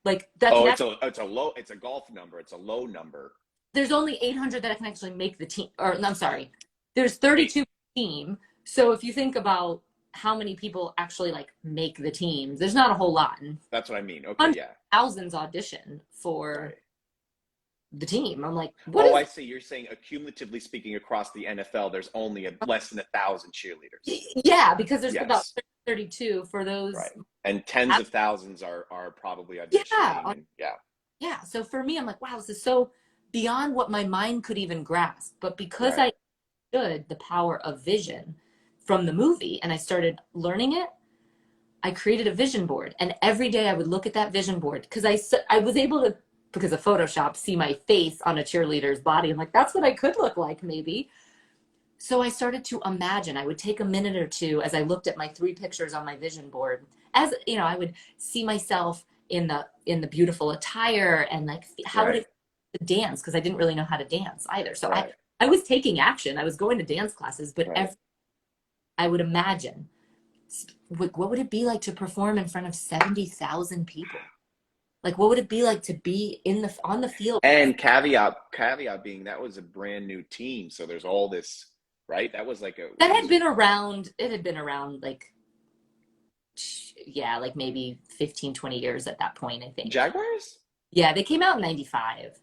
Speaker 2: Like that's
Speaker 1: it's a golf number. It's a low number.
Speaker 2: There's only 800 that can actually make the team. Or I'm sorry, there's 32 team. So if you think about how many people actually like make the teams, there's not a whole lot.
Speaker 1: That's what I mean. Okay, yeah.
Speaker 2: Thousands audition for the team. I'm like,
Speaker 1: I see. You're saying accumulatively speaking across the NFL, there's only less than 1,000 cheerleaders.
Speaker 2: Yeah, because there's about 32 for those.
Speaker 1: Right. And tens of thousands are probably auditioning.
Speaker 2: Yeah. So for me, I'm like, wow, this is so beyond what my mind could even grasp. But because I understood the power of vision from the movie and I started learning it, I created a vision board. And every day I would look at that vision board because I was able to, because of Photoshop, see my face on a cheerleader's body. I'm like, that's what I could look like maybe. So I started to imagine. I would take a minute or two as I looked at my 3 pictures on my vision board. As you know, I would see myself in the beautiful attire and like how would it dance, because I didn't really know how to dance either. So I was taking action. I was going to dance classes, but I would imagine what would it be like to perform in front of 70,000 people? Like, what would it be like to be on the field?
Speaker 1: And caveat being that was a brand new team, so there's all this, right? That was like
Speaker 2: that had been around. It had been around like maybe 15, 20 years at that point, I think.
Speaker 1: Jaguars?
Speaker 2: Yeah, they came out in 95.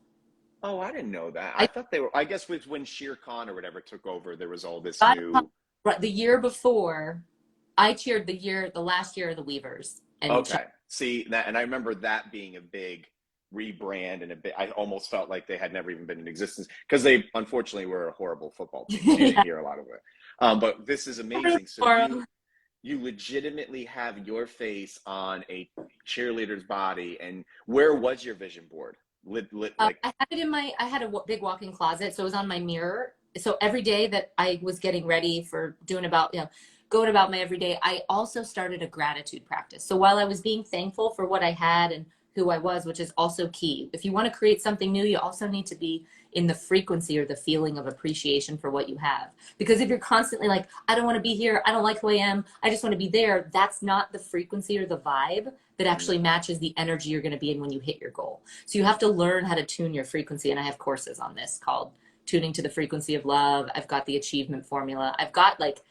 Speaker 1: Oh, I didn't know that. I thought they were, I guess with when Shere Khan or whatever took over, there was all this new.
Speaker 2: Right, the year before, I cheered the last year of the Weavers. And
Speaker 1: see that, and I remember that being a big rebrand and I almost felt like they had never even been in existence because they unfortunately were a horrible football team. So you didn't hear a lot of it. But this is amazing. So you legitimately have your face on a cheerleader's body. And where was your vision board? Like,
Speaker 2: I had it in I had a big walk-in closet, so it was on my mirror. So every day that I was getting ready for doing about, going about my everyday, I also started a gratitude practice. So while I was being thankful for what I had and who I was, which is also key. If you want to create something new, you also need to be in the frequency or the feeling of appreciation for what you have. Because if you're constantly like, I don't want to be here, I don't like who I am, I just want to be there, that's not the frequency or the vibe that actually matches the energy you're going to be in when you hit your goal. So you have to learn how to tune your frequency. And I have courses on this called Tuning to the Frequency of Love. I've got the achievement formula. I've got like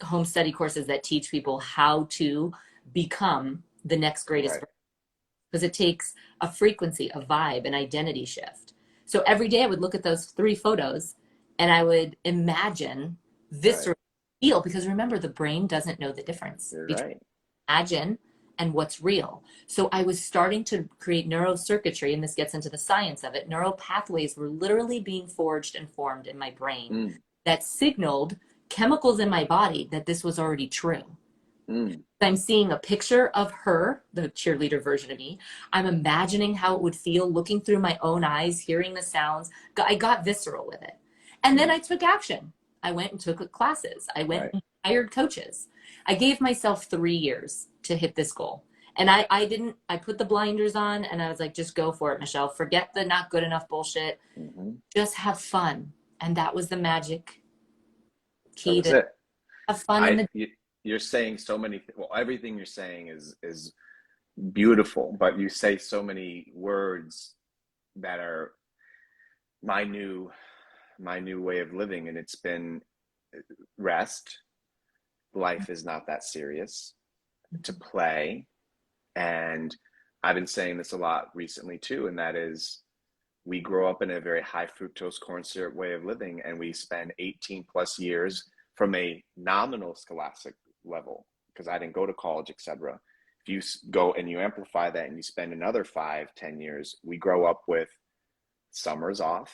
Speaker 2: home study courses that teach people how to become the next greatest
Speaker 1: right,
Speaker 2: version, because it takes a frequency, a vibe, an identity shift. So every day I would look at those 3 photos and I would imagine,
Speaker 1: right.
Speaker 2: viscerally feel, because remember, the brain doesn't know the difference
Speaker 1: You're
Speaker 2: between
Speaker 1: right.
Speaker 2: imagine and what's real. So I was starting to create neurocircuitry, and this gets into the science of it. Neural pathways were literally being forged and formed in my brain
Speaker 1: Mm,
Speaker 2: that signaled chemicals in my body that this was already true.
Speaker 1: mm.
Speaker 2: I'm seeing a picture of her, the cheerleader version of me. I'm imagining how it would feel looking through my own eyes, hearing the sounds. I got visceral with it. And then
Speaker 1: Mm,
Speaker 2: I took action. I went and took classes. I went
Speaker 1: right.
Speaker 2: and hired coaches. I gave myself 3 years to hit this goal. And I didn't, I put the blinders on and I was like, just go for it, Michelle. Forget the not good enough bullshit.
Speaker 1: Hmm.
Speaker 2: Just have fun. And that was the magic
Speaker 1: That
Speaker 2: key
Speaker 1: was
Speaker 2: to
Speaker 1: it.
Speaker 2: have fun in the.
Speaker 1: You're saying so many, well, everything you're saying is beautiful, but you say so many words that are my new my new way of living, and it's been rest. Life is not that serious. To play, and I've been saying this a lot recently too, and that is we grow up in a very high fructose corn syrup way of living, and we spend 18 plus years from a nominal scholastic level, because I didn't go to college, etc. If you go and you amplify that and you spend another 5, 10 years, we grow up with summers off,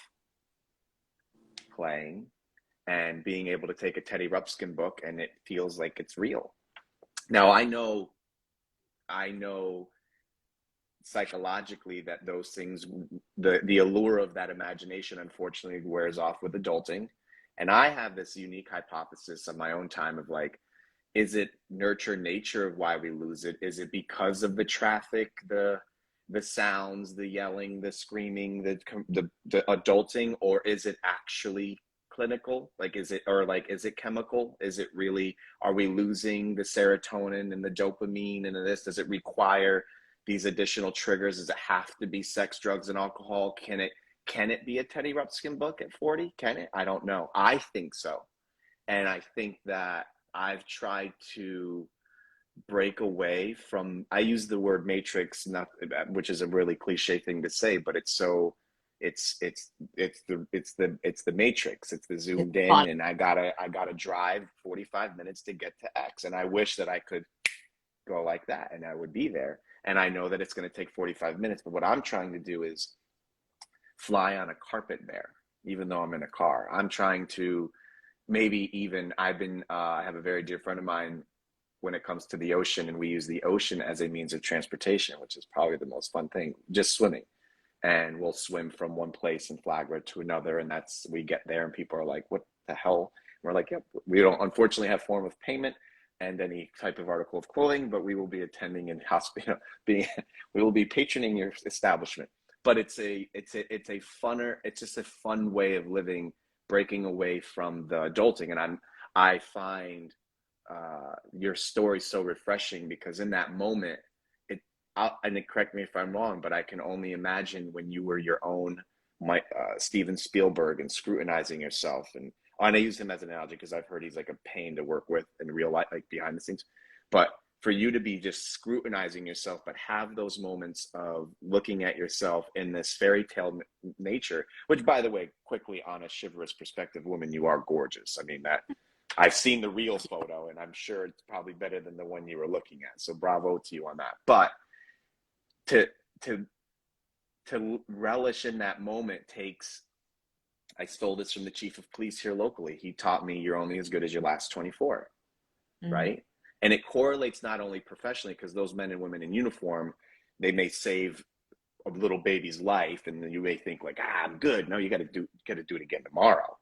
Speaker 1: playing, and being able to take a Teddy Ruxpin book and it feels like it's real. Now I know psychologically that those things, the allure of that imagination unfortunately wears off with adulting. And I have this unique hypothesis of my own time of like, is it nurture nature of why we lose it? Is it because of the traffic, the sounds, the yelling, the screaming, the adulting, or is it actually clinical? Like, is it, or like, is it chemical? Is it really, are we losing the serotonin and the dopamine and this? Does it require these additional triggers? Does it have to be sex, drugs, and alcohol? Can it be a Teddy Ruxpin book at 40? Can it? I don't know. I think so. And I think that I've tried to break away from, I use the word matrix, not, which is a really cliche thing to say, but it's so, it's the matrix. It's the zoomed in, and I gotta drive 45 minutes to get to X. And I wish that I could go like that and I would be there. And I know that it's going to take 45 minutes, but what I'm trying to do is fly on a carpet there, even though I'm in a car. I'm trying to, maybe even, I have a very dear friend of mine when it comes to the ocean, and we use the ocean as a means of transportation, which is probably the most fun thing, just swimming. And we'll swim from one place in Flagler to another, and that's, we get there and people are like, what the hell? And we're like, yep, we don't unfortunately have form of payment and any type of article of clothing, but we will be attending in hospital, being we will be patroning your establishment. But it's a funner, it's just a fun way of living, breaking away from the adulting. And I find your story so refreshing, because in that moment, it, and correct me if I'm wrong, but I can only imagine when you were your own Steven Spielberg and scrutinizing yourself. And I use him as an analogy because I've heard he's like a pain to work with in real life, like behind the scenes. But for you to be just scrutinizing yourself, but have those moments of looking at yourself in this fairy tale nature, which, by the way, quickly, on a chivalrous perspective, woman, you are gorgeous. I mean, that I've seen the real photo, and I'm sure it's probably better than the one you were looking at. So bravo to you on that. But to to to relish in that moment takes, I stole this from the chief of police here locally. He taught me, you're only as good as your last 24,
Speaker 2: Mm.
Speaker 1: right? And it correlates not only professionally, because those men and women in uniform, they may save a little baby's life, and then you may think like, I'm good. No, you got to do it again tomorrow,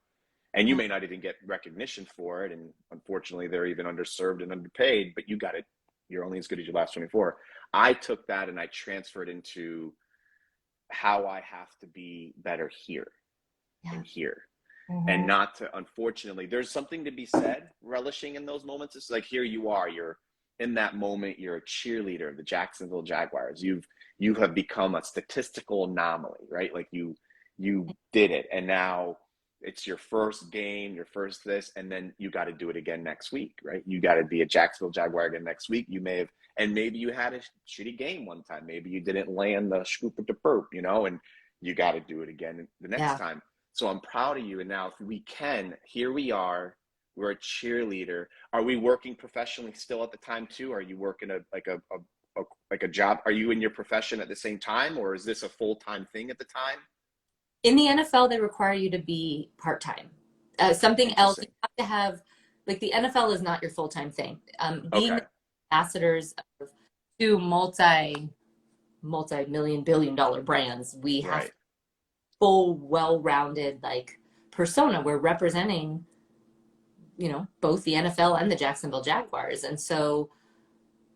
Speaker 1: and you
Speaker 2: Mm.
Speaker 1: may not even get recognition for it. And unfortunately, they're even underserved and underpaid. But you got it. You're only as good as your last 24. I took that and I transferred into how I have to be better here
Speaker 2: Yeah.
Speaker 1: and here. And
Speaker 2: Mm-hmm.
Speaker 1: not to, unfortunately, there's something to be said relishing in those moments. It's like, here you are, you're in that moment, you're a cheerleader of the Jacksonville Jaguars. You have become a statistical anomaly, right? Like you did it, and now it's your first game, your first this, and then you got to do it again next week, right? You got to be a Jacksonville Jaguar again next week. You may have, and maybe you had a shitty game one time, maybe you didn't land the scoop of the burp, and you got to do it again the next
Speaker 2: Yeah.
Speaker 1: time. So I'm proud of you. And now, if we can, here we are. We're a cheerleader. Are we working professionally still at the time too? Are you working like a job? Are you in your profession at the same time, or is this a full-time thing at the time?
Speaker 2: In the NFL, they require you to be part-time. Something else, you
Speaker 1: Interesting.
Speaker 2: have to have, like the NFL is not your full-time thing. Being
Speaker 1: Okay.
Speaker 2: the ambassadors of two multi-million billion dollar brands, we have
Speaker 1: Right.
Speaker 2: full, well-rounded like persona. We're representing, both the NFL and the Jacksonville Jaguars. And so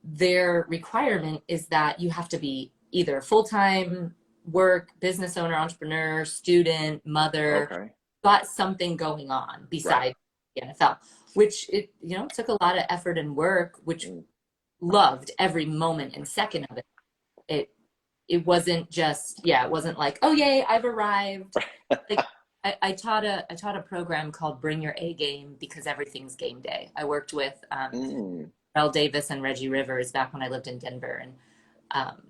Speaker 2: their requirement is that you have to be either full-time work, business owner, entrepreneur, student, mother,
Speaker 1: Okay.
Speaker 2: got something going on
Speaker 1: Right.
Speaker 2: besides the NFL, which it, took a lot of effort and work, which
Speaker 1: Mm.
Speaker 2: loved every moment and second of it. It it wasn't just, it wasn't like, oh yay, I've arrived. Like I taught a program called Bring Your A Game because everything's game day. I worked with
Speaker 1: Mm.
Speaker 2: Rel Davis and Reggie Rivers back when I lived in Denver, and um,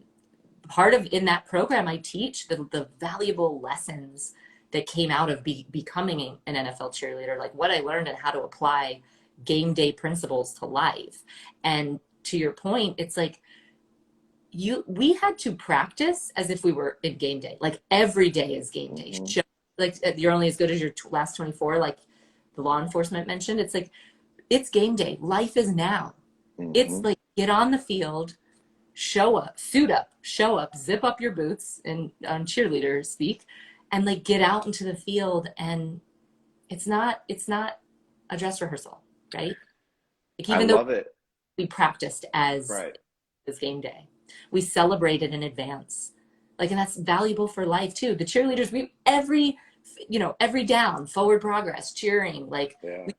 Speaker 2: part of in that program I teach the valuable lessons that came out of becoming an NFL cheerleader, like what I learned and how to apply game day principles to life. And to your point, it's like we had to practice as if we were in game day. Like every day is game day.
Speaker 1: Mm-hmm.
Speaker 2: Like you're only as good as your last 24, like the law enforcement mentioned. It's like it's game day. Life is now. It's
Speaker 1: Mm-hmm.
Speaker 2: like get on the field, show up, suit up, show up, zip up your boots and on cheerleader speak, and like get out into the field. And it's not a dress rehearsal, right? Like
Speaker 1: I
Speaker 2: even though
Speaker 1: love it.
Speaker 2: we practiced as
Speaker 1: Right.
Speaker 2: game day, we celebrated in advance. Like, and that's valuable for life too. The cheerleaders, every down, forward progress, cheering, like
Speaker 1: Yeah.
Speaker 2: we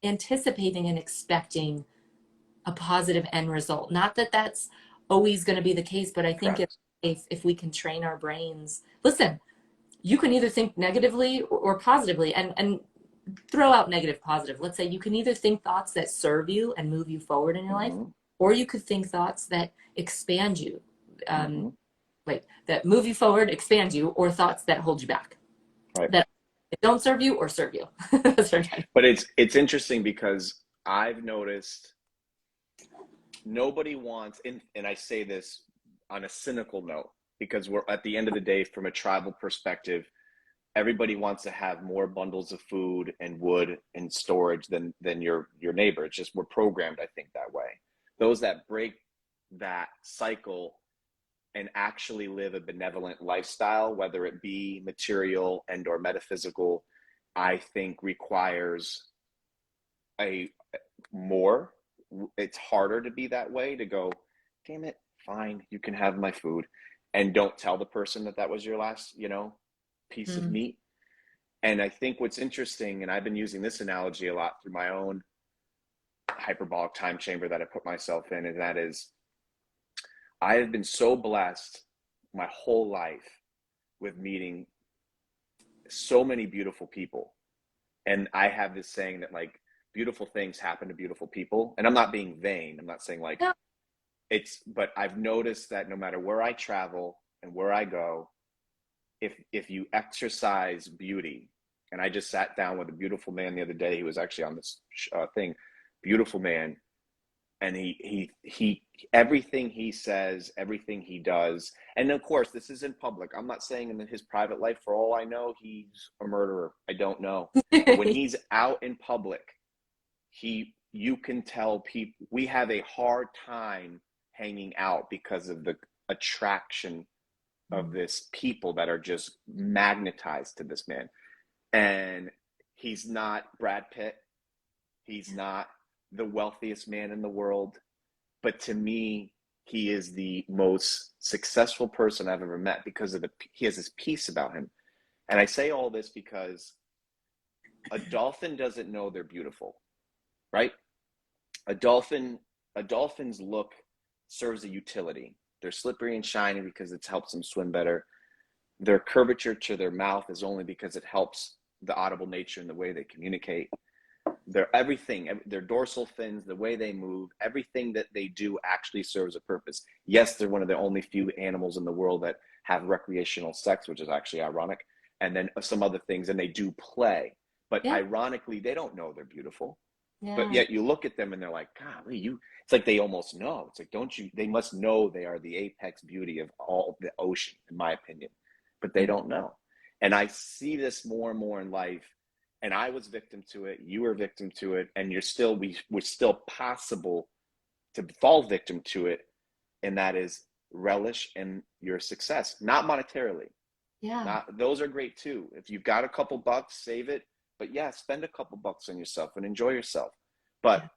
Speaker 2: anticipating and expecting a positive end result. Not that that's always going to be the case, but I think
Speaker 1: Correct.
Speaker 2: if we can train our brains, listen, you can either think negatively or positively, and throw out negative, positive. Let's say you can either think thoughts that serve you and move you forward in your life,
Speaker 1: Mm-hmm.
Speaker 2: or you could think thoughts that expand you,
Speaker 1: Mm-hmm.
Speaker 2: that move you forward, expand you, or thoughts that hold you back,
Speaker 1: Right.
Speaker 2: that don't serve you or serve you.
Speaker 1: But it's interesting because I've noticed nobody wants, and I say this on a cynical note, because we're at the end of the day, from a tribal perspective, everybody wants to have more bundles of food and wood and storage than your neighbor. It's just we're programmed, I think, that way. Those that break that cycle and actually live a benevolent lifestyle, whether it be material and or metaphysical, I think requires a more. It's harder to be that way, to go, damn it, fine, you can have my food, and don't tell the person that was your last piece of
Speaker 2: Mm.
Speaker 1: meat. And I think what's interesting, and I've been using this analogy a lot through my own hyperbolic time chamber that I put myself in, and that is, I have been so blessed my whole life with meeting so many beautiful people. And I have this saying that like beautiful things happen to beautiful people. And I'm not being vain. I'm not saying like
Speaker 2: No.
Speaker 1: but I've noticed that no matter where I travel and where I go, if you exercise beauty, and I just sat down with a beautiful man the other day. He was actually on this thing, beautiful man, and he everything he says, everything he does, and of course this is in public. I'm not saying in his private life, for all I know, he's a murderer. I don't know, but when he's out in public, he you can tell people we have a hard time hanging out because of the attraction of this people that are just magnetized to this man. And he's not Brad Pitt. He's not the wealthiest man in the world. But to me, he is the most successful person I've ever met because of he has this peace about him. And I say all this because a dolphin doesn't know they're beautiful, right? A dolphin's look serves a utility. They're slippery and shiny because it helps them swim better. Their curvature to their mouth is only because it helps the audible nature and the way they communicate. Their everything, their dorsal fins, the way they move, everything that they do actually serves a purpose. Yes, they're one of the only few animals in the world that have recreational sex, which is actually ironic, and then some other things, and they do play. But
Speaker 2: Yeah.
Speaker 1: ironically, they don't know they're beautiful.
Speaker 2: Yeah.
Speaker 1: But yet you look at them and they're like, golly, it's like they almost know. It's like, don't you, they must know they are the apex beauty of all the ocean, in my opinion. But they don't know. And I see this more and more in life. And I was victim to it. You were victim to it. And we're still possible to fall victim to it. And that is relish in your success, not monetarily.
Speaker 2: Yeah.
Speaker 1: Those are great too. If you've got a couple bucks, save it. But yeah, spend a couple bucks on yourself and enjoy yourself. But
Speaker 2: Yeah.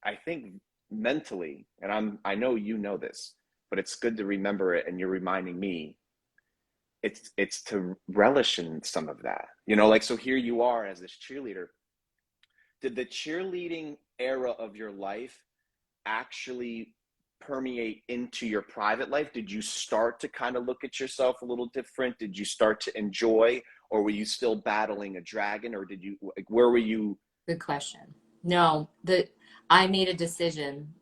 Speaker 1: I think mentally, and I know you know this, but it's good to remember it. And you're reminding me, it's to relish in some of that, like, so here you are as this cheerleader. Did the cheerleading era of your life actually permeate into your private life? Did you start to kind of look at yourself a little different? Did you start to enjoy, or were you still battling a dragon, or did you, like, where were you?
Speaker 2: Good question. No, I made a decision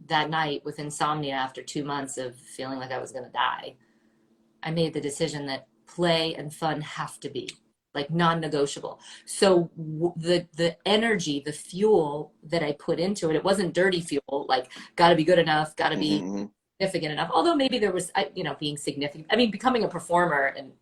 Speaker 2: that night with insomnia after 2 months of feeling like I was going to die. I made the decision that play and fun have to be like non-negotiable. So the energy, the fuel that I put into it, it wasn't dirty fuel, like got to be good enough, got to be
Speaker 1: Mm-hmm.
Speaker 2: significant enough. Although maybe there was, being significant. I mean, becoming a performer and,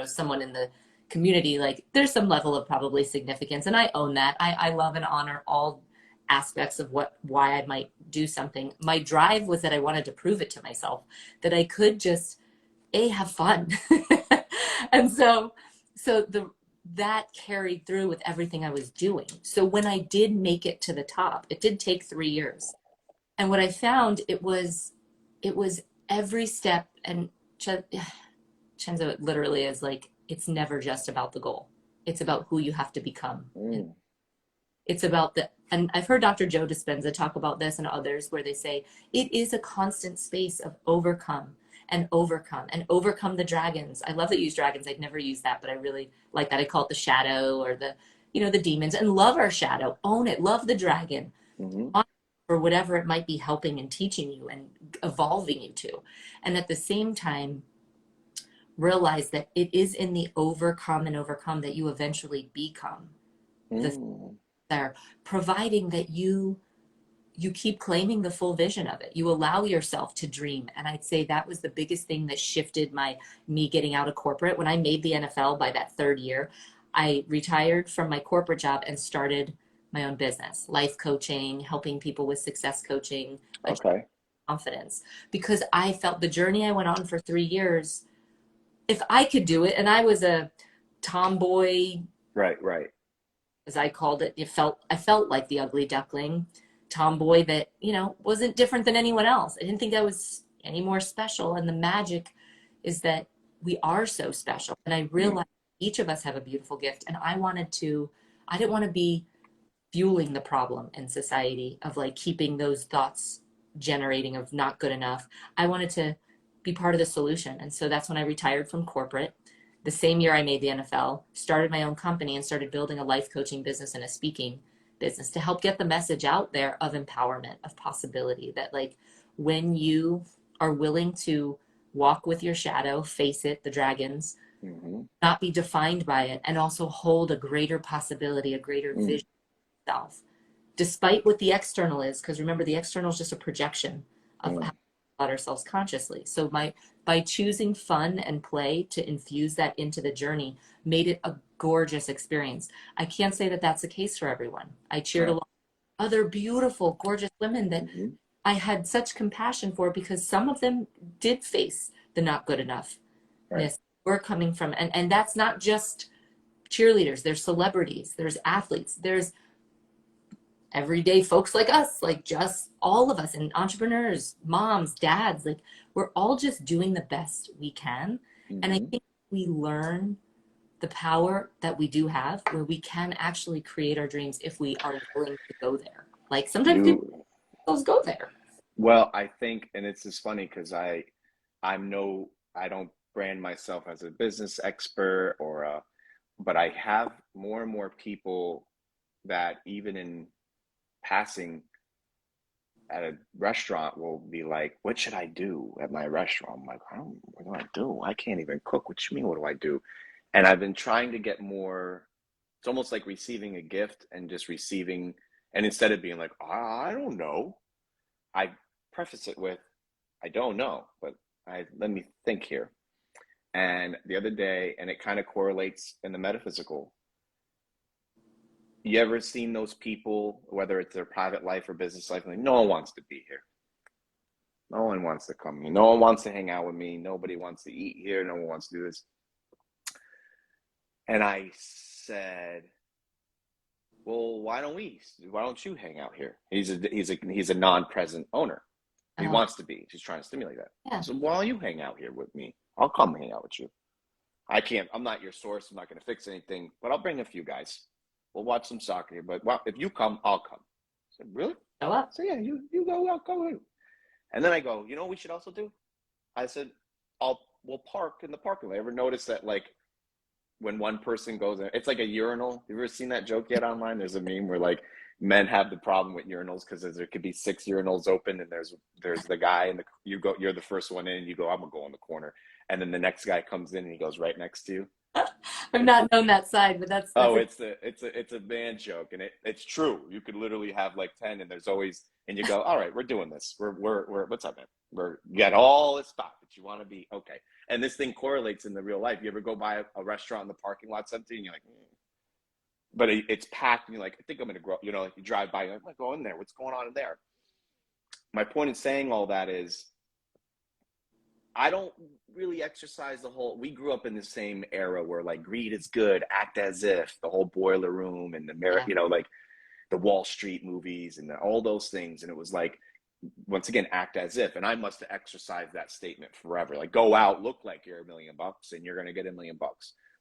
Speaker 2: someone in the community, like there's some level of probably significance. And I own that. I love and honor all aspects of why I might do something. My drive was that I wanted to prove it to myself that I could just have fun. And that carried through with everything I was doing. So when I did make it to the top, it did take 3 years. And what I found, it was every step. And Chenzo literally is like, it's never just about the goal. It's about who you have to become. And it's about and I've heard Dr. Joe Dispenza talk about this and others where they say it is a constant space of overcome and overcome and overcome the dragons. I love that you use dragons. I'd never used that, but I really like that. I call it the shadow or the demons, and love our shadow, own it, love the dragon
Speaker 1: Mm-hmm.
Speaker 2: for whatever it might be helping and teaching you and evolving you to. And at the same time, realize that it is in the overcome and overcome that you eventually become the there, providing that you keep claiming the full vision of it. You allow yourself to dream. And I'd say that was the biggest thing that shifted me getting out of corporate. When I made the NFL by that third year, I retired from my corporate job and started my own business, life coaching, helping people with success coaching,
Speaker 1: Okay.
Speaker 2: confidence, because I felt the journey I went on for 3 years, if I could do it, and I was a tomboy,
Speaker 1: Right.
Speaker 2: as I called it, I felt like the ugly duckling tomboy that, wasn't different than anyone else. I didn't think I was any more special. And the magic is that we are so special. And I realized each of us have a beautiful gift. And I didn't want to be fueling the problem in society of like keeping those thoughts generating of not good enough. I wanted to be part of the solution. And so that's when I retired from corporate. The same year I made the NFL, started my own company and started building a life coaching business and a speaking business to help get the message out there of empowerment, of possibility, that like when you are willing to walk with your shadow, face it, the dragons, not be defined by it, and also hold a greater possibility, a greater vision of self, despite what the external is. Because remember, the external is just a projection of how we about ourselves consciously. So by choosing fun and play to infuse that into the journey made it a gorgeous experience. I can't say that that's the case for everyone. I cheered along other beautiful, gorgeous women that
Speaker 1: Mm-hmm.
Speaker 2: I had such compassion for because some of them did face the not good enoughness
Speaker 1: Right.
Speaker 2: we're coming from. And that's not just cheerleaders, there's celebrities, there's athletes, there's everyday folks like us, like just all of us, and entrepreneurs, moms, dads, like we're all just doing the best we can. And I
Speaker 1: Mm-hmm.
Speaker 2: think we learn the power that we do have where we can actually create our dreams if we are willing to go there. Like sometimes people
Speaker 1: You,
Speaker 2: don't go there.
Speaker 1: well, I think, and it's just funny because I don't brand myself as a business expert or but I have more and more people that even in passing at a restaurant will be like, "What should I do at my restaurant?" I'm like, "I don't. What do I do? I can't even cook. What you mean? What do I do?" And I've been trying to get more. It's almost like receiving a gift and just receiving. And instead of being like, "I don't know," I preface it with, "I don't know, but I let me think here." And the other day, and it kind of correlates in the metaphysical. You ever seen those people, whether it's their private life or business life, like no one wants to be here. No one wants to come here. No one wants to hang out with me. Nobody wants to eat here. No one wants to do this. And I said, "Well, why don't we? Why don't you hang out here?" He's a non-present owner. He
Speaker 2: Oh,
Speaker 1: wants to be. He's trying to stimulate that.
Speaker 2: yeah.
Speaker 1: So why don't you hang out here with me? I'll come hang out with you. I can't. I'm not your source. I'm not going to fix anything, but I'll bring a few guys. We'll watch some soccer here. But well, if you come, I'll come. I said, really?
Speaker 2: Show up.
Speaker 1: So yeah, you go. I'll go. And then I go, you know what we should also do? I said, we'll park in the parking lot. Ever notice that like when one person goes in, it's like a urinal. You ever seen that joke yet online? There's a meme where like men have the problem with urinals because there could be 6 urinals open and there's the guy and you're the first one in, you go, I'm gonna go in the corner. And then the next guy comes in and he goes right next to you.
Speaker 2: I've
Speaker 1: It's
Speaker 2: not known that side, but that's
Speaker 1: Oh,
Speaker 2: a
Speaker 1: it's a man joke, and it's true. You could literally have like 10, and there's always, and you go, all right, we're doing this. We're what's up, man? You got all this stuff that you want to be okay, and this thing correlates in the real life. You ever go by a restaurant in the parking lot's empty, and you're like, but it's packed, and you're like, I think I'm gonna grow. Like you drive by, you're like, I'm gonna go in there. What's going on in there? My point in saying all that is I don't really exercise the whole. We grew up in the same era where like greed is good, act as if, the whole boiler room and the mirror,
Speaker 2: yeah.
Speaker 1: like the Wall Street movies and all those things. And it was like, once again, act as if. And I must have exercised that statement forever. Like, go out, look like you're $1 million, and you're going to get $1 million.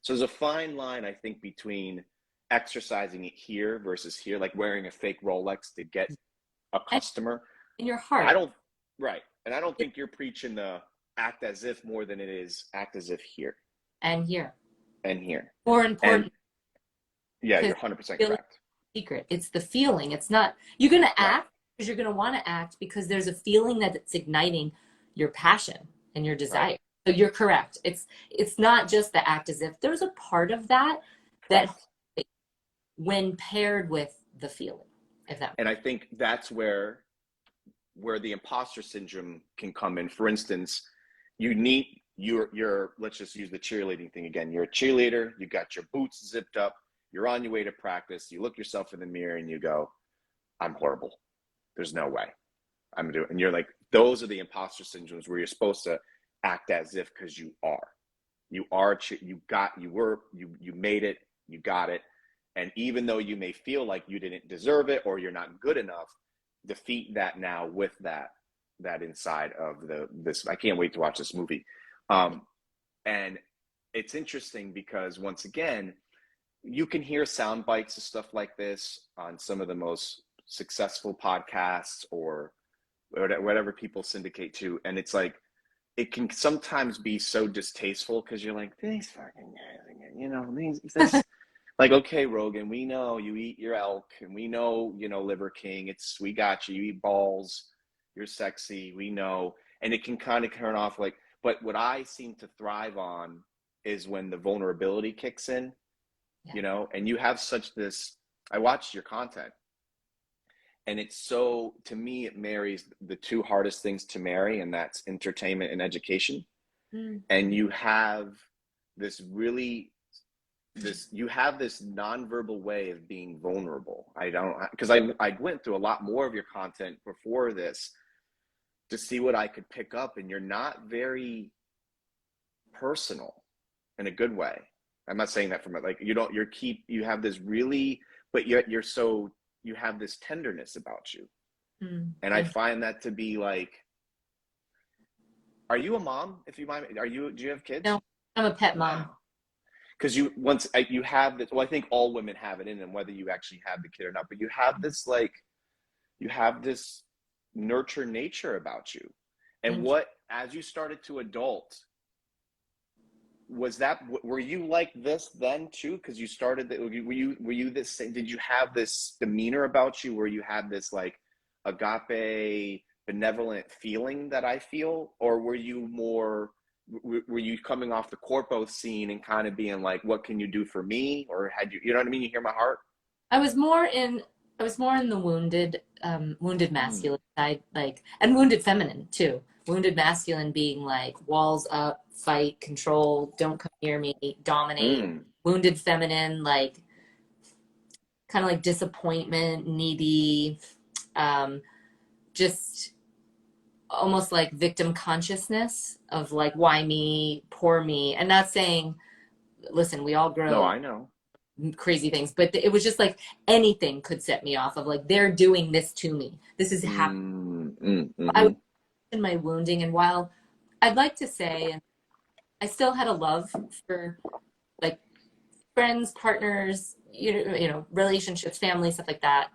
Speaker 1: So there's a fine line, I think, between exercising it here versus here, like wearing a fake Rolex to get a
Speaker 2: And
Speaker 1: customer.
Speaker 2: in your
Speaker 1: I
Speaker 2: heart.
Speaker 1: don't, right. And I don't think you're preaching the act as if more than it is act as if here
Speaker 2: And here.
Speaker 1: and here.
Speaker 2: More
Speaker 1: And
Speaker 2: important
Speaker 1: yeah,
Speaker 2: because
Speaker 1: you're 100%
Speaker 2: feeling
Speaker 1: correct.
Speaker 2: secret. It's the feeling. It's not you're gonna
Speaker 1: Right.
Speaker 2: act because you're gonna want to act because there's a feeling that it's igniting your passion and your
Speaker 1: Right.
Speaker 2: desire. So you're correct. It's not just the act as if. There's a part of that that
Speaker 1: Correct.
Speaker 2: when paired with the feeling, if that
Speaker 1: And I think that's where the imposter syndrome can come in. For instance, you need your let's just use the cheerleading thing again. You're a cheerleader, you got your boots zipped up, you're on your way to practice, you look yourself in the mirror and you go, I'm horrible. There's no way I'm doing it. And you're like, those are the imposter syndromes where you're supposed to act as if because you are. You are you made it, you got it. And even though you may feel like you didn't deserve it or you're not good enough, defeat that now with that inside of this. I can't wait to watch this movie. And it's interesting because once again, you can hear sound bites of stuff like this on some of the most successful podcasts or whatever people syndicate to, and it's like it can sometimes be so distasteful because you're like, these fucking guys, this like, okay, Rogan, we know you eat your elk, and we know, Liver King. We got you. You eat balls. You're sexy. We know, and it can kind of turn off. Like, but what I seem to thrive on is when the vulnerability kicks in,
Speaker 2: yeah.
Speaker 1: and you have such this. I watched your content, and it's so to me it marries the two hardest things to marry, and that's entertainment and education.
Speaker 2: Mm.
Speaker 1: And you have this really you have this nonverbal way of being vulnerable. I don't, because I went through a lot more of your content before this to see what I could pick up, and you're not very personal in a good way. I'm not saying that from like, you have this really, but yet you have this tenderness about you. And I find that to be like, are you a mom? If you mind, do you have kids?
Speaker 2: No, I'm a pet mom.
Speaker 1: Wow. Because you have this, well, I think all women have it in them, whether you actually have the kid or not, but you have this, like, you have this nurture nature about you. And what, as you started to adult, were you like this then too? Because you started, were you this, did you have this demeanor about you where you had this like agape, benevolent feeling that I feel? Or were you coming off the corpo scene and kind of being like, what can you do for me? Or you know what I mean? You hear my heart?
Speaker 2: I was more in the wounded masculine side, like, and wounded feminine too. Wounded masculine being like walls up, fight, control, don't come near me, dominate. Wounded feminine, like kind of like disappointment, needy, just almost like victim consciousness of like, why me, poor me. And not saying, listen, we all grow.
Speaker 1: No, I know.
Speaker 2: Crazy things, but it was just like anything could set me off of like, they're doing this to me. This is happening. I was in my wounding, and while I'd like to say, and I still had a love for like friends, partners, relationships, family, stuff like that.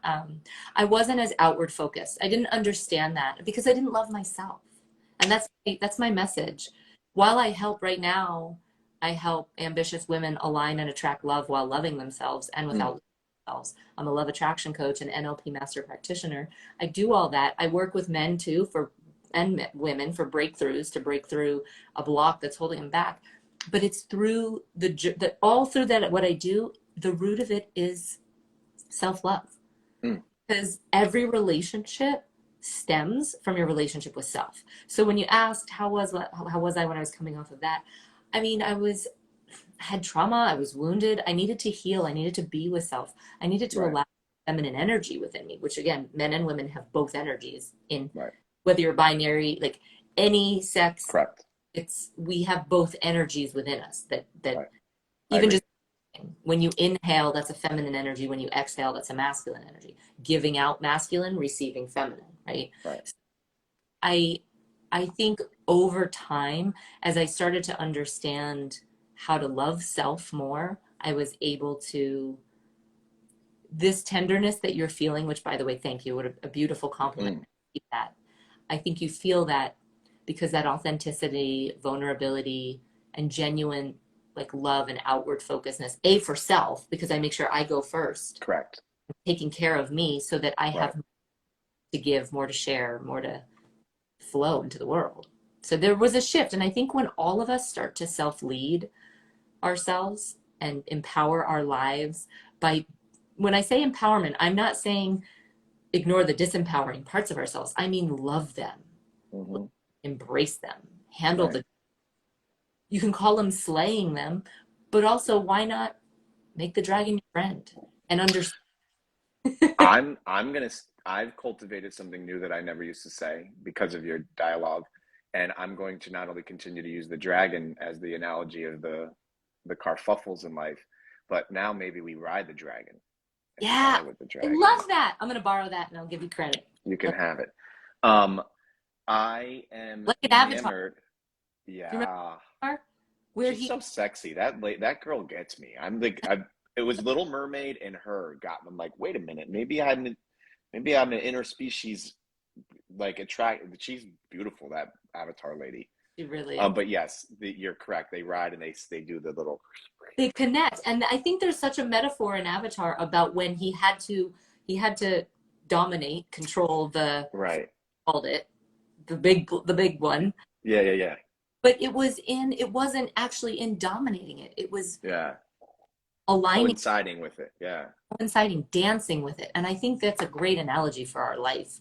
Speaker 2: I wasn't as outward focused. I didn't understand that because I didn't love myself. And that's my message. While I help right now, I help ambitious women align and attract love while loving themselves and without themselves. I'm a love attraction coach and NLP master practitioner. I do all that. I work with men too and women for breakthroughs, to break through a block that's holding them back. But it's through all through that, what I do, the root of it is self-love. Because every relationship stems from your relationship with self. So when you asked, how was I when I was coming off of that? I mean, I had trauma, I was wounded, I needed to heal, I needed to be with self. I needed to allow feminine energy within me, which again, men and women have both energies in, whether you're binary, like any sex.
Speaker 1: Correct.
Speaker 2: We have both energies within us that even just when you inhale, that's a feminine energy. When you exhale, that's a masculine energy. Giving out masculine, receiving feminine, right? So I think over time, as I started to understand how to love self more, I was able to, this tenderness that you're feeling, which by the way, thank you, what a beautiful compliment. I think you feel that because that authenticity, vulnerability, and genuine like love and outward focusedness, for self, because I make sure I go first.
Speaker 1: Correct.
Speaker 2: Taking care of me so that I have more to give, more to share, more to flow into the world. So there was a shift. And I think when all of us start to self-lead ourselves and empower our lives when I say empowerment, I'm not saying ignore the disempowering parts of ourselves. I mean, love them, embrace them, handle you can call them slaying them, but also why not make the dragon your friend and understand?
Speaker 1: I've cultivated something new that I never used to say because of your dialogue. And I'm going to not only continue to use the dragon as the analogy of the carfuffles in life, but now maybe we ride the dragon.
Speaker 2: Yeah,
Speaker 1: with the dragon.
Speaker 2: I love that. I'm going to borrow that and I'll give you credit.
Speaker 1: You can have it. I am
Speaker 2: like an Avatar.
Speaker 1: enamored. Yeah.
Speaker 2: Where
Speaker 1: she's so sexy. That girl gets me. It was Little Mermaid and her got me. I'm like, wait a minute, maybe I'm an interspecies like attract. She's beautiful, that Avatar lady.
Speaker 2: She really.
Speaker 1: But yes, you're correct. They ride and they do the little.
Speaker 2: They connect, and I think there's such a metaphor in Avatar about when he had to dominate, control the called it the big one.
Speaker 1: Yeah.
Speaker 2: But it wasn't actually in dominating it. It was aligning,
Speaker 1: coinciding with it. Yeah.
Speaker 2: Coinciding, dancing with it. And I think that's a great analogy for our life.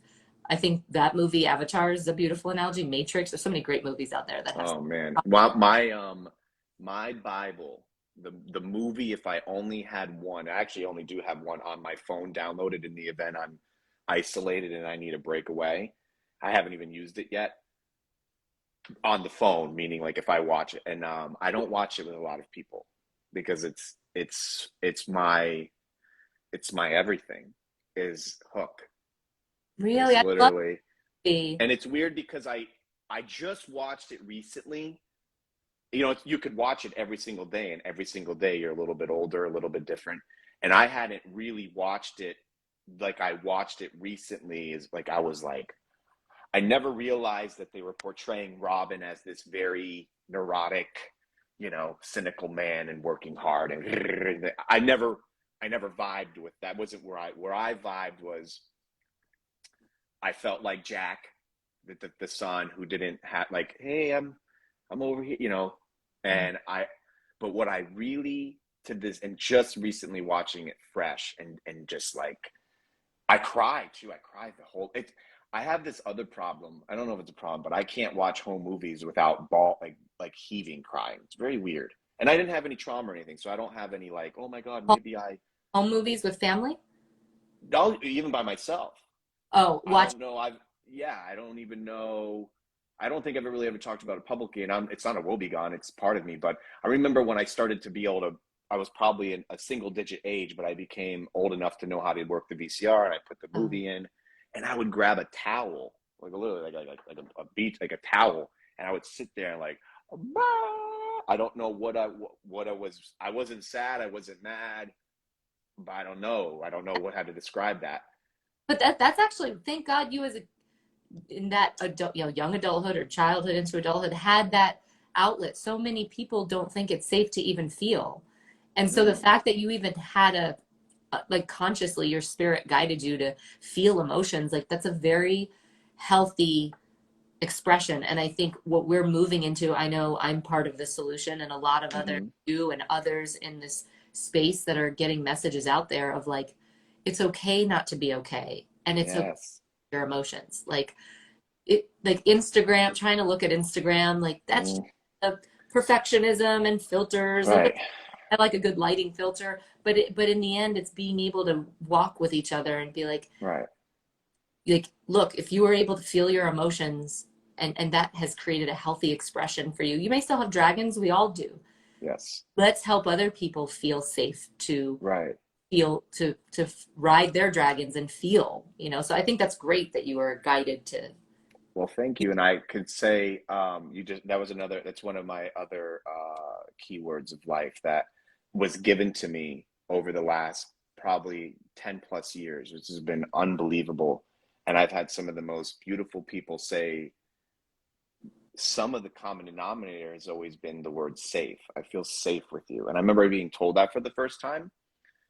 Speaker 2: I think that movie Avatar is a beautiful analogy. Matrix. There's so many great movies out there that have.
Speaker 1: Oh man. Well, my Bible the movie, if I only had one, I actually only do have one on my phone downloaded in the event I'm isolated and I need a breakaway. I haven't even used it yet on the phone, meaning like if I watch it, and I don't watch it with a lot of people because it's my everything is Hook.
Speaker 2: Really,
Speaker 1: Is
Speaker 2: I love
Speaker 1: literally,
Speaker 2: the.
Speaker 1: and it's weird because I just watched it recently. You know, you could watch it every single day, and every single day you're a little bit older, a little bit different. And I hadn't really watched it like I watched it recently. Is like I was like, I never realized that they were portraying Robin as this very neurotic, you know, cynical man and working hard. And I never vibed with that. Wasn't where I vibed was I felt like Jack, the son who didn't have like, hey, I'm over here, you know, and but what I really to this and just recently watching it fresh and just like I cried too. I cried the whole it. I have this other problem. I don't know if it's a problem, but I can't watch home movies without like heaving crying. It's very weird. And I didn't have any trauma or anything, so I don't have any like, oh my God,
Speaker 2: home,
Speaker 1: maybe I
Speaker 2: home movies with family.
Speaker 1: I'll, even by myself.
Speaker 2: Oh,
Speaker 1: I
Speaker 2: watch.
Speaker 1: don't know. I don't even know. I don't think I've really ever talked about it publicly, and it's not a woebegone. It's part of me. But I remember when I started to be able to. I was probably in a single digit age, but I became old enough to know how to work the VCR, and I put the
Speaker 2: Oh.
Speaker 1: movie in, and I would grab a towel, like literally like a beach, like a towel, and I would sit there and like, "Ah." I don't know what I was. I wasn't sad. I wasn't mad, but I don't know. I don't know what how to describe that.
Speaker 2: But that's actually, thank God you as a in that adult, young adulthood or childhood into adulthood had that outlet. So many people don't think it's safe to even feel. And so the
Speaker 1: Mm,
Speaker 2: fact that you even had like consciously your spirit guided you to feel emotions, like that's a very healthy expression. And I think what we're moving into, I know I'm part of the solution and a lot of others
Speaker 1: mm-hmm.
Speaker 2: you and others in this space that are getting messages out there of like, it's okay not to be okay. And it's okay
Speaker 1: Yes.
Speaker 2: your emotions. Like like Instagram, trying to look at Instagram, like that's
Speaker 1: Mm,
Speaker 2: just perfectionism and filters. And
Speaker 1: right.
Speaker 2: I like a good lighting filter, but in the end, it's being able to walk with each other and be
Speaker 1: Right.
Speaker 2: like, look, if you were able to feel your emotions and that has created a healthy expression for you, you may still have dragons, we all do.
Speaker 1: Yes.
Speaker 2: Let's help other people feel safe to
Speaker 1: Right.
Speaker 2: feel to ride their dragons and feel, so I think that's great that you were guided to.
Speaker 1: Well, thank you. And I could say, you just, that was another, that's one of my other keywords of life that was given to me over the last probably 10 plus years, which has been unbelievable. And I've had some of the most beautiful people say, some of the common denominator has always been the word safe. I feel safe with you. And I remember being told that for the first time.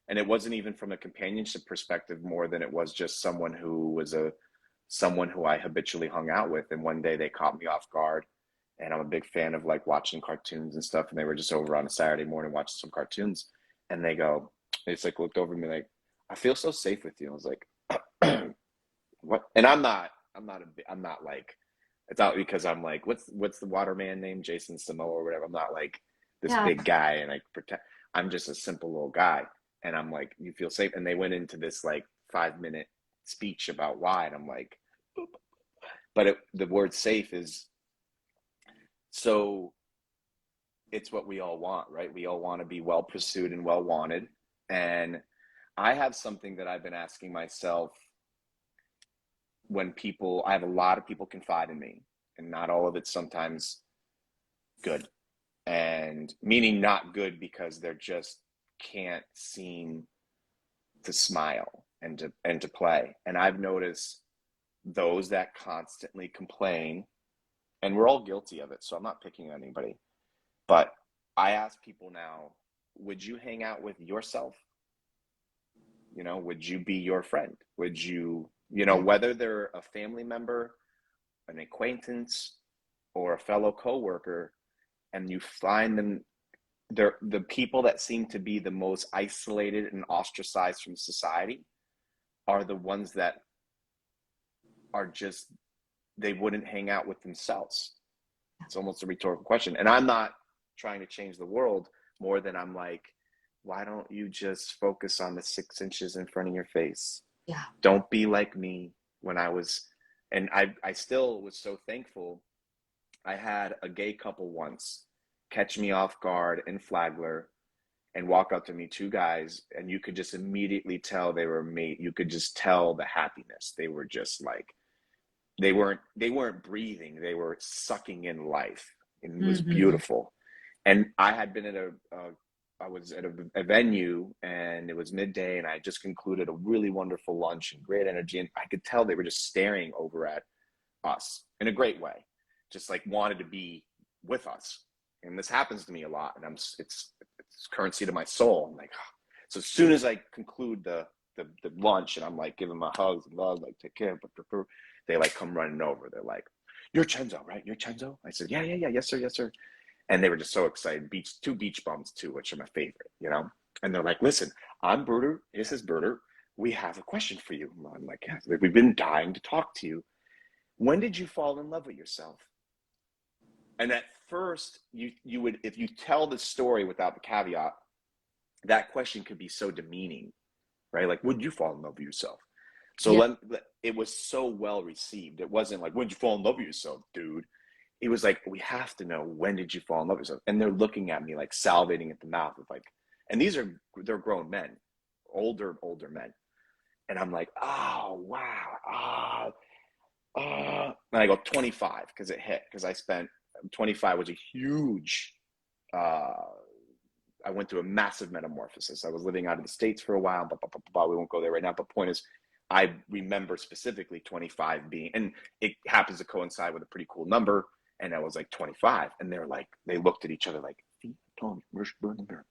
Speaker 1: And it wasn't even from a companionship perspective more than it was just someone who I habitually hung out with. And one day they caught me off guard. And I'm a big fan of like watching cartoons and stuff. And they were just over on a Saturday morning watching some cartoons. And they just like looked over at me like, I feel so safe with you. I was like, what? And I'm not like, it's not because I'm like, what's the waterman name? Jason Samoa or whatever. I'm not like this
Speaker 2: Yeah.
Speaker 1: big guy and I pretend I'm just a simple little guy. And I'm like, you feel safe. And they went into this like 5 minute speech about why. And I'm like, but the word safe is so it's what we all want, right? We all want to be well pursued and well wanted. And I have something that I've been asking myself I have a lot of people confide in me, and not all of it's sometimes good. And meaning not good because they're just can't seem to smile and to play. And I've noticed those that constantly complain, and we're all guilty of it, so I'm not picking on anybody. But I ask people now, would you hang out with yourself? You know, would you be your friend? Would you,
Speaker 2: Yeah.
Speaker 1: whether they're a family member, an acquaintance, or a fellow coworker, and you find them, they're the people that seem to be the most isolated and ostracized from society are the ones that are just, they wouldn't hang out with themselves. It's almost a rhetorical question. And I'm not trying to change the world, more than I'm like, why don't you just focus on the 6 inches in front of your face?
Speaker 2: Yeah.
Speaker 1: Don't be like me when I was, and I still was so thankful. I had a gay couple once catch me off guard in Flagler and walk up to me, two guys, and you could just immediately tell they were mate. You could just tell the happiness. They were just like, they weren't breathing. They were sucking in life, and it was
Speaker 2: Mm-hmm.
Speaker 1: beautiful. And I had been at I was at a venue, and it was midday, and I had just concluded a really wonderful lunch and great energy. And I could tell they were just staring over at us in a great way, just like wanted to be with us. And this happens to me a lot, and it's currency to my soul. I'm like, oh. So as soon as I conclude the lunch, and I'm like giving my hugs and love, like take care, they like come running over. They're like, "You're Chenzo, right? You're Chenzo?" I said, "Yeah, yeah, yeah, yes sir, yes sir." And they were just so excited. Two beach bums too, which are my favorite, you know. And they're like, "Listen, I'm Berter. This is Berter. We have a question for you." I'm like, "Yeah, we've been dying to talk to you. When did you fall in love with yourself?" And at first, you would, if you tell the story without the caveat, that question could be so demeaning, right? Like, would you fall in love with yourself? So
Speaker 2: Yeah.
Speaker 1: it was so well received. It wasn't like, when did you fall in love with yourself, dude? It was like, we have to know, when did you fall in love with yourself? And they're looking at me like salivating at the mouth with like, and they're grown men, older men. And I'm like, oh, wow. And I go 25 because it hit, because I spent 25 was a huge, uh, I went through a massive metamorphosis. I was living out of the States for a while, but we won't go there right now. But point is, I remember specifically 25 being, and it happens to coincide with a pretty cool number. And I was like 25, and they're like, they looked at each other like,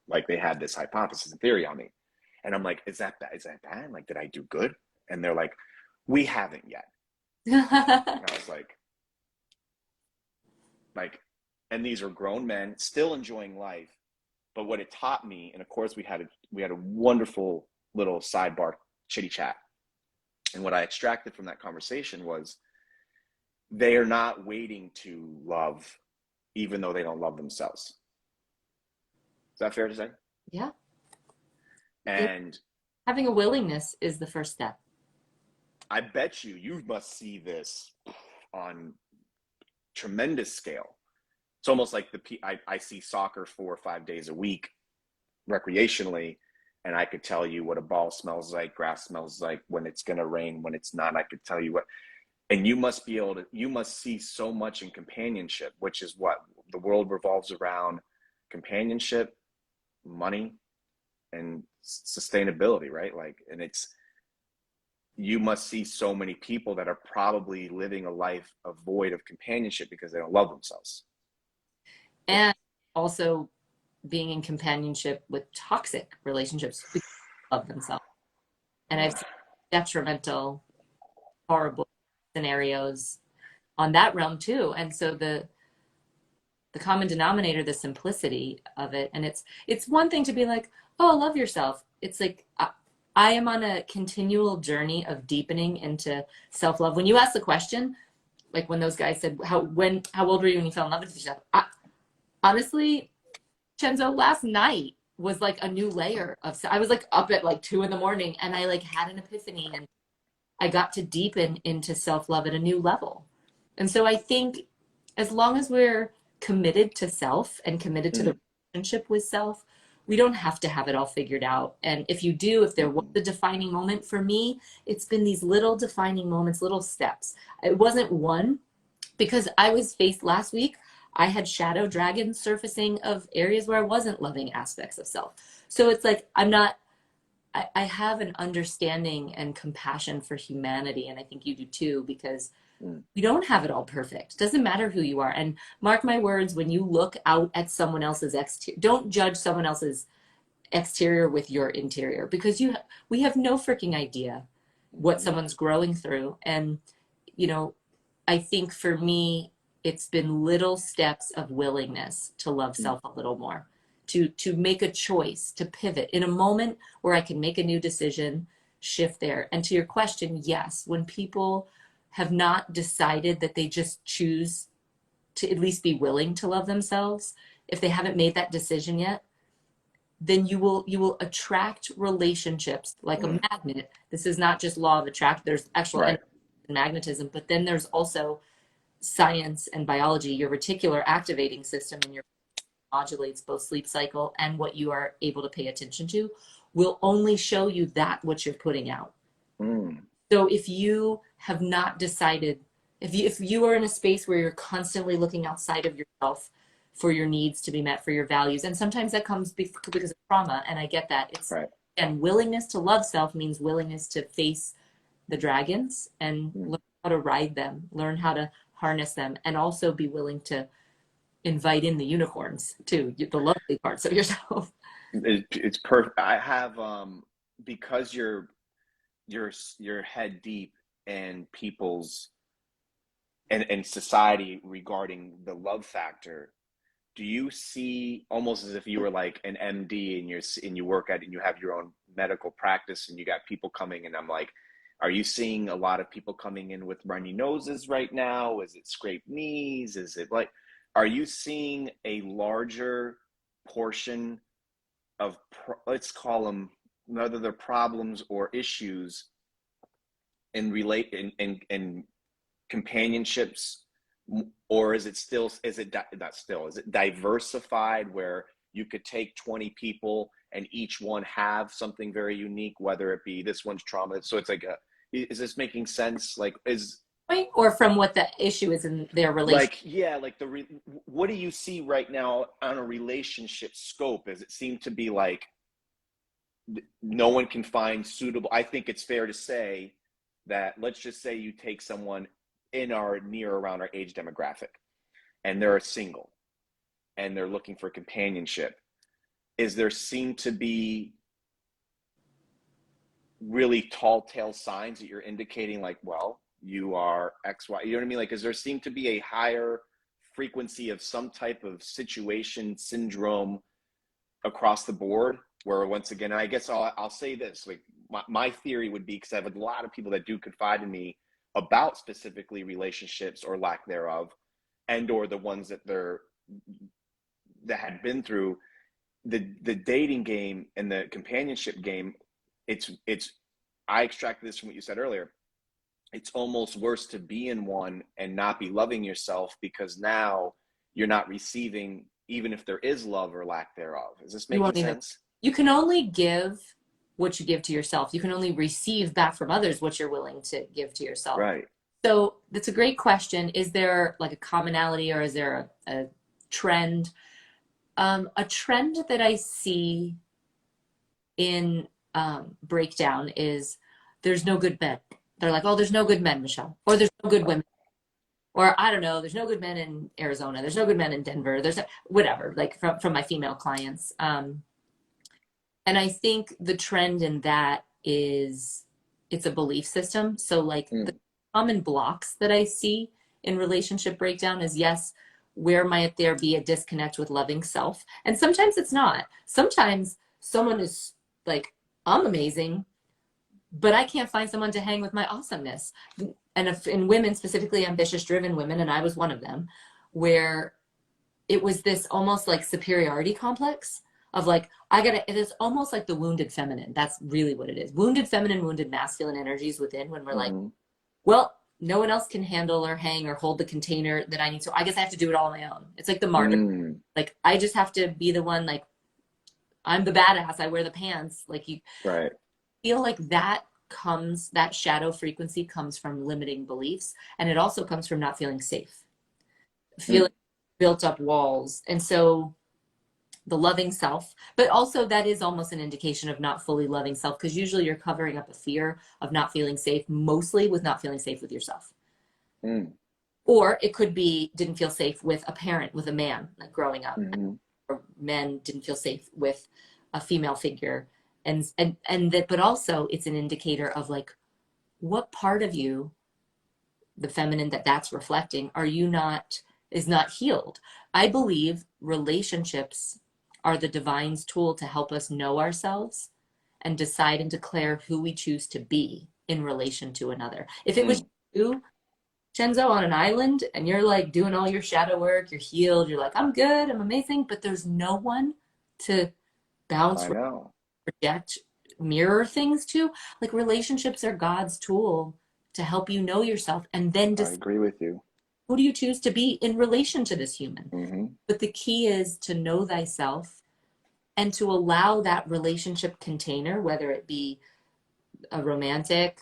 Speaker 1: like they had this hypothesis and theory on me. And I'm like, is that bad? Is that bad? Like, did I do good? And they're like, we haven't yet. And I was like, and these are grown men still enjoying life. But what it taught me, and of course we had a wonderful little sidebar chitty chat. And what I extracted from that conversation was, they are not waiting to love, even though they don't love themselves. Is that fair to say?
Speaker 2: Yeah.
Speaker 1: And
Speaker 2: Having a willingness is the first step.
Speaker 1: I bet you must see this on tremendous scale. It's almost like I see soccer 4 or 5 days a week recreationally, and I could tell you what a ball smells like, grass smells like, when it's going to rain, when it's not. I could tell you what, and you must see so much in companionship, which is what the world revolves around: companionship, money, and sustainability, right? Like, and you must see so many people that are probably living a life void of companionship because they don't love themselves.
Speaker 2: And also being in companionship with toxic relationships because they love themselves. And I've seen detrimental, horrible scenarios on that realm too. And so the common denominator, the simplicity of it, and it's one thing to be like, oh, love yourself. It's like I am on a continual journey of deepening into self-love. When you ask the question, like when those guys said, how old were you when you fell in love with yourself? Honestly, Chenzo, last night was like a new layer of, I was like up at like 2 in the morning, and I like had an epiphany, and I got to deepen into self-love at a new level. And so I think as long as we're committed to self and committed to the
Speaker 1: Mm,
Speaker 2: relationship with self, we don't have to have it all figured out. And if you do, if there was
Speaker 1: mm,
Speaker 2: a defining moment for me, it's been these little defining moments, little steps. It wasn't one, because I was faced last week. I had shadow dragons surfacing of areas where I wasn't loving aspects of self. So it's like, I have an understanding and compassion for humanity. And I think you do too, because
Speaker 1: mm,
Speaker 2: we don't have it all perfect. Doesn't matter who you are. And mark my words, when you look out at someone else's exterior, don't judge someone else's exterior with your interior, because we have no freaking idea what
Speaker 1: mm,
Speaker 2: someone's growing through. And, you know, I think for me, it's been little steps of willingness to love
Speaker 1: mm,
Speaker 2: self a little more, to make a choice, to pivot in a moment where I can make a new decision, shift there. And to your question, yes, when people have not decided that they just choose to at least be willing to love themselves, if they haven't made that decision yet, then you will attract relationships like a
Speaker 1: Mm,
Speaker 2: magnet. This is not just law of attract. There's actual
Speaker 1: right.
Speaker 2: energy and magnetism, but then there's also science and biology. Your reticular activating system in your modulates both sleep cycle and what you are able to pay attention to will only show you that what you're putting out.
Speaker 1: Mm,
Speaker 2: So if you have not decided, if you are in a space where you're constantly looking outside of yourself for your needs to be met, for your values, and sometimes that comes because of trauma, and I get that. It's,
Speaker 1: right.
Speaker 2: and willingness to love self means willingness to face the dragons and
Speaker 1: Mm.
Speaker 2: learn how to ride them, learn how to harness them, and also be willing to invite in the unicorns too, the lovely parts of yourself.
Speaker 1: It's perfect. I have because you're head deep in people's and society regarding the love factor. Do you see almost as if you were like an MD and you work at and you have your own medical practice and you got people coming and I'm like, are you seeing a lot of people coming in with runny noses right now? Is it scraped knees? Is it like, are you seeing a larger portion of let's call them whether they're problems or issues in relate in companionships, or is it still is it not still is it diversified where you could take 20 people and each one have something very unique, whether it be this one's trauma, so it's like a, is this making sense, like is
Speaker 2: Right? Or from what the issue is in their relationship.
Speaker 1: like yeah like what do you see right now on a relationship scope? Does it seem to be like no one can find suitable? I think it's fair to say that let's just say you take someone in our near around our age demographic and they're single and they're looking for companionship. Is there seem to be really tall tale signs that you're indicating like, well, you are XY, you know what I mean? Like, does there seem to be a higher frequency of some type of situation syndrome across the board where once again, and I guess I'll say this, like my theory would be, because I have a lot of people that do confide in me about specifically relationships or lack thereof, and or the ones that that had been through the dating game and the companionship game. It's I extracted this from what you said earlier. It's almost worse to be in one and not be loving yourself, because now you're not receiving, even if there is love or lack thereof. Is this
Speaker 2: You
Speaker 1: making
Speaker 2: won't even,
Speaker 1: sense?
Speaker 2: you can only give what you give to yourself. You can only receive back from others what you're willing to give to yourself.
Speaker 1: Right.
Speaker 2: So that's a great question. Is there like a commonality, or is there a trend? A trend that I see in breakdown is there's no good men. They're like, oh, there's no good men, Michelle, or there's no good women, or I don't know, there's no good men in Arizona, there's no good men in Denver, there's whatever, like from my female clients. And I think the trend in that is it's a belief system. So like the
Speaker 1: Mm,
Speaker 2: common blocks that I see in relationship breakdown is, yes, where might there be a disconnect with loving self? And sometimes it's not. Sometimes someone is like, I'm amazing, but I can't find someone to hang with my awesomeness. And if, in women, specifically ambitious, driven women, and I was one of them, where it was this almost like superiority complex of like, I gotta, it is almost like the wounded feminine. That's really what it is. Wounded feminine, wounded masculine energies within, when we're like,
Speaker 1: mm-hmm,
Speaker 2: well, no one else can handle or hang or hold the container that I need. So I guess I have to do it all on my own. It's like the martyr.
Speaker 1: mm,
Speaker 2: Like, I just have to be the one, like, I'm the badass. I wear the pants. Like, you
Speaker 1: right.
Speaker 2: feel like that comes, that shadow frequency comes from limiting beliefs. And it also comes from not feeling safe,
Speaker 1: Mm,
Speaker 2: feeling built up walls. And so the loving self, but also that is almost an indication of not fully loving self, because usually you're covering up a fear of not feeling safe, mostly with not feeling safe with yourself.
Speaker 1: mm,
Speaker 2: Or it could be didn't feel safe with a parent, with a man, like growing up,
Speaker 1: mm-hmm,
Speaker 2: or men didn't feel safe with a female figure. And that, but also it's an indicator of like, what part of you, the feminine that's reflecting, are you not, is not healed. I believe relationships are the divine's tool to help us know ourselves and decide and declare who we choose to be in relation to another. If it was
Speaker 1: mm,
Speaker 2: you, Chenzo, on an island, and you're like doing all your shadow work, you're healed, you're like, I'm good, I'm amazing, but there's no one to bounce,
Speaker 1: I know.
Speaker 2: project, mirror things to. Like relationships are God's tool to help you know yourself and then
Speaker 1: I
Speaker 2: decide
Speaker 1: agree with you.
Speaker 2: who do you choose to be in relation to this human.
Speaker 1: Hmm.
Speaker 2: But the key is to know thyself and to allow that relationship container, whether it be a romantic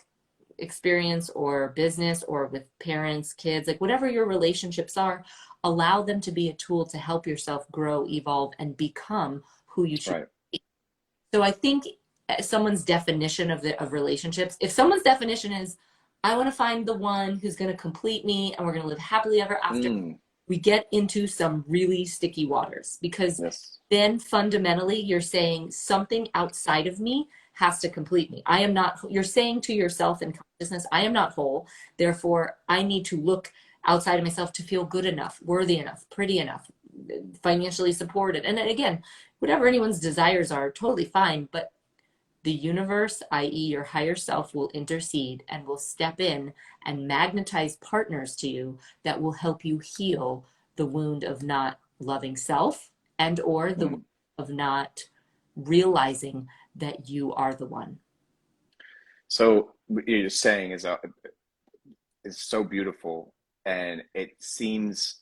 Speaker 2: experience or business or with parents, kids, like whatever your relationships are, allow them to be a tool to help yourself grow, evolve, and become who you choose.
Speaker 1: Right.
Speaker 2: So I think someone's definition of relationships, if someone's definition is, I want to find the one who's going to complete me and we're going to live happily ever after,
Speaker 1: Mm.
Speaker 2: we get into some really sticky waters because
Speaker 1: Yes.
Speaker 2: then fundamentally you're saying something outside of me has to complete me. I am not, you're saying to yourself in consciousness, I am not whole. Therefore, I need to look outside of myself to feel good enough, worthy enough, pretty enough, financially supported. And then again, whatever anyone's desires are, totally fine. But the universe, i.e., your higher self, will intercede and will step in and magnetize partners to you that will help you heal the wound of not loving self and or the wound
Speaker 1: Mm.
Speaker 2: of not realizing that you are the one.
Speaker 1: So what you're saying is so beautiful, and it seems,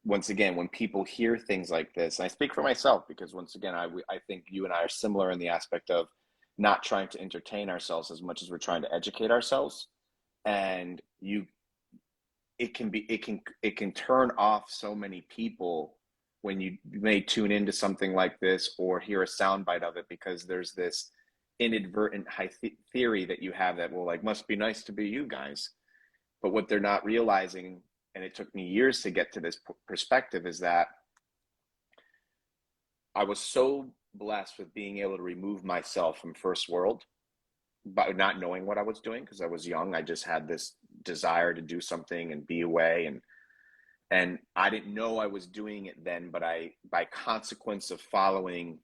Speaker 1: once again, when people hear things like this, and I speak for myself because once again, I think you and I are similar in the aspect of not trying to entertain ourselves as much as we're trying to educate ourselves. And it can turn off so many people when you may tune into something like this or hear a soundbite of it, because there's this inadvertent theory that you have that, well, like, must be nice to be you guys. But what they're not realizing, and it took me years to get to this perspective, is that I was so blessed with being able to remove myself from first world by not knowing what I was doing because I was young. I just had this desire to do something and be away, and I didn't know I was doing it then, but I, by consequence of following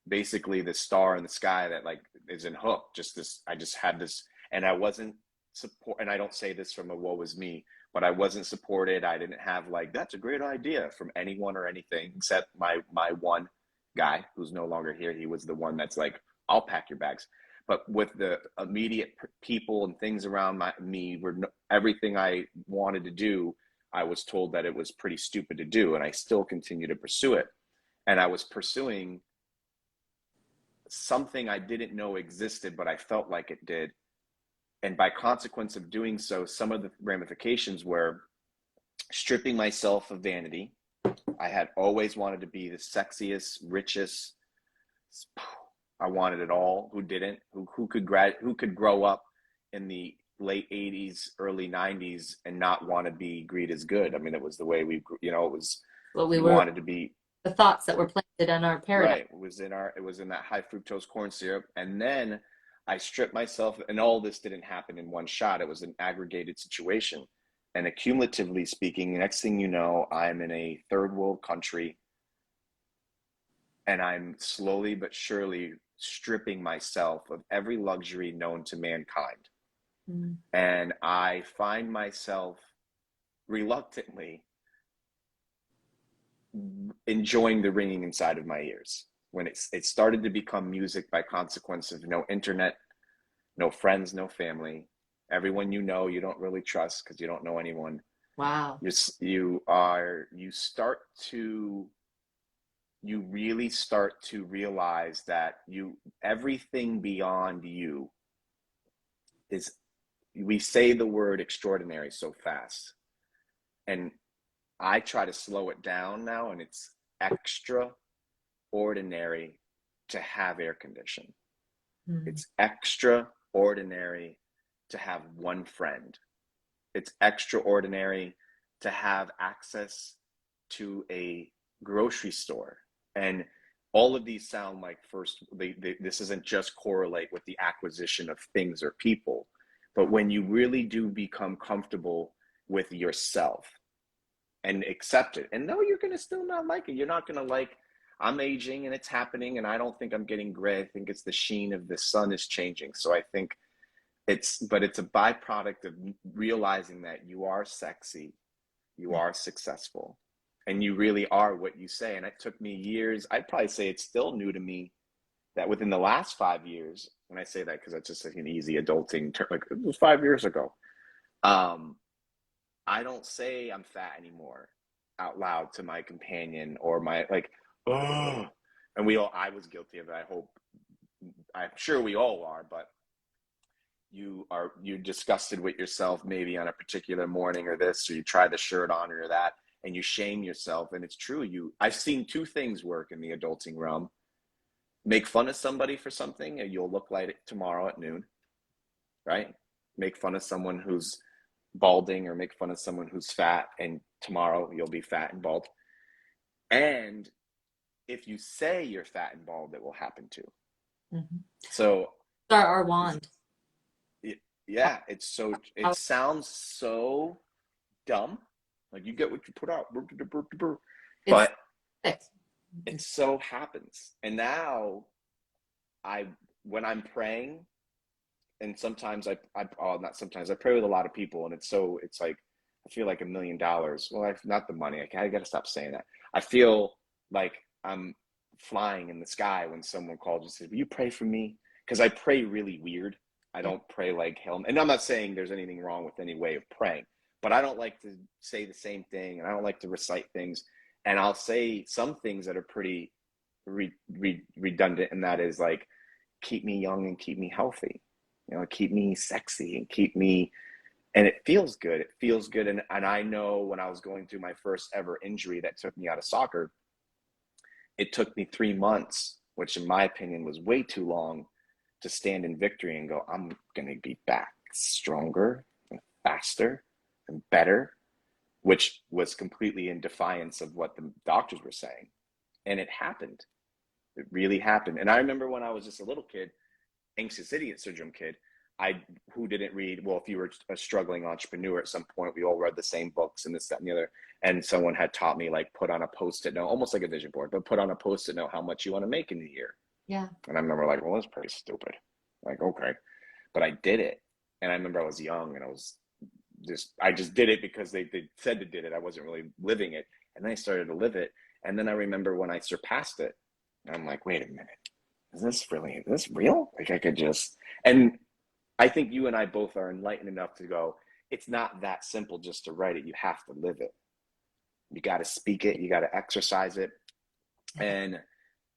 Speaker 1: basically the star in the sky that like isn't hooked, just this, I just had this, and I wasn't support, and I don't say this from a woe is me, but I wasn't supported. I didn't have like, that's a great idea from anyone or anything except my one guy who's no longer here. He was the one that's like, I'll pack your bags. But with the immediate people and things around me were everything I wanted to do, I was told that it was pretty stupid to do, and I still continue to pursue it. And I was pursuing something I didn't know existed, but I felt like it did. And by consequence of doing so, some of the ramifications were stripping myself of vanity. I had always wanted to be the sexiest, richest. I wanted it all. Who didn't? Who could grow up in the late 80s, early 90s and not want to be greed as good? I mean, it was the way it was,
Speaker 2: What we
Speaker 1: we
Speaker 2: were,
Speaker 1: wanted to be.
Speaker 2: the thoughts that were planted in our paradigm.
Speaker 1: Right. It was in that high fructose corn syrup. And then I stripped myself, and all this didn't happen in one shot. It was an aggregated situation. And accumulatively speaking, next thing you know, I'm in a third world country, and I'm slowly but surely stripping myself of every luxury known to mankind.
Speaker 2: Mm.
Speaker 1: And I find myself reluctantly enjoying the ringing inside of my ears when it started to become music by consequence of no internet, no friends, no family. Everyone you don't really trust because you don't know anyone.
Speaker 2: Wow.
Speaker 1: You really start to realize that everything beyond you is, we say the word extraordinary so fast, and I try to slow it down now, and it's extraordinary to have air condition.
Speaker 2: Mm.
Speaker 1: It's extraordinary to have one friend. It's extraordinary to have access to a grocery store. And all of these sound like this isn't just correlate with the acquisition of things or people, but when you really do become comfortable with yourself and accept it, and no, you're going to still not like it. You're not going to like, I'm aging and it's happening, and I don't think I'm getting gray. I think it's the sheen of the sun is changing. So I think but it's a byproduct of realizing that you are sexy, you are successful, And you really are what you say. And it took me years. I'd probably say it's still new to me that within the last 5 years, and I say that because that's just like an easy adulting term, like it was 5 years ago. Um, I don't say I'm fat anymore out loud to my companion or my like, oh, and I was guilty of it. I'm sure we all are, but you're disgusted with yourself maybe on a particular morning or this, or you try the shirt on or that, and you shame yourself. And it's true. I've seen two things work in the adulting realm. Make fun of somebody for something and you'll look like it tomorrow at noon, right? Make fun of someone who's balding or make fun of someone who's fat and tomorrow you'll be fat and bald. And if you say you're fat and bald, it will happen too.
Speaker 2: Mm-hmm.
Speaker 1: So
Speaker 2: Our wand.
Speaker 1: yeah, it sounds so dumb. Like you get what you put out. But it so happens. And now when I'm praying, and sometimes not sometimes I pray with a lot of people, and it's like I feel like $1,000,000. Well, not the money. I got to stop saying that. I feel like I'm flying in the sky when someone calls and says, "Will you pray for me?" Because I pray really weird. I don't pray like hell. And I'm not saying there's anything wrong with any way of praying, but I don't like to say the same thing, and I don't like to recite things. And I'll say some things that are pretty redundant, and that is like, keep me young and keep me healthy, keep me sexy and keep me, and it feels good. It feels good. And I know when I was going through my first ever injury that took me out of soccer, it took me 3 months, which in my opinion was way too long, to stand in victory and go, I'm going to be back stronger and faster and better, which was completely in defiance of what the doctors were saying. And it happened. It really happened. And I remember when I was just a little kid, anxious idiot syndrome kid, who didn't read, well, if you were a struggling entrepreneur at some point, we all read the same books and this, that, and the other. And someone had taught me, like, put on a Post-it note, almost like a vision board, but put on a Post-it note how much you want to make in a year.
Speaker 2: Yeah.
Speaker 1: And I remember like, well, that's pretty stupid. Like, okay. But I did it. And I remember I was young and I just did it because they said to did it. I wasn't really living it. And then I started to live it. And then I remember when I surpassed it, and I'm like, wait a minute. Is this real? Like I could just, and I think you and I both are enlightened enough to go, it's not that simple just to write it. You have to live it. You got to speak it. You got to exercise it. And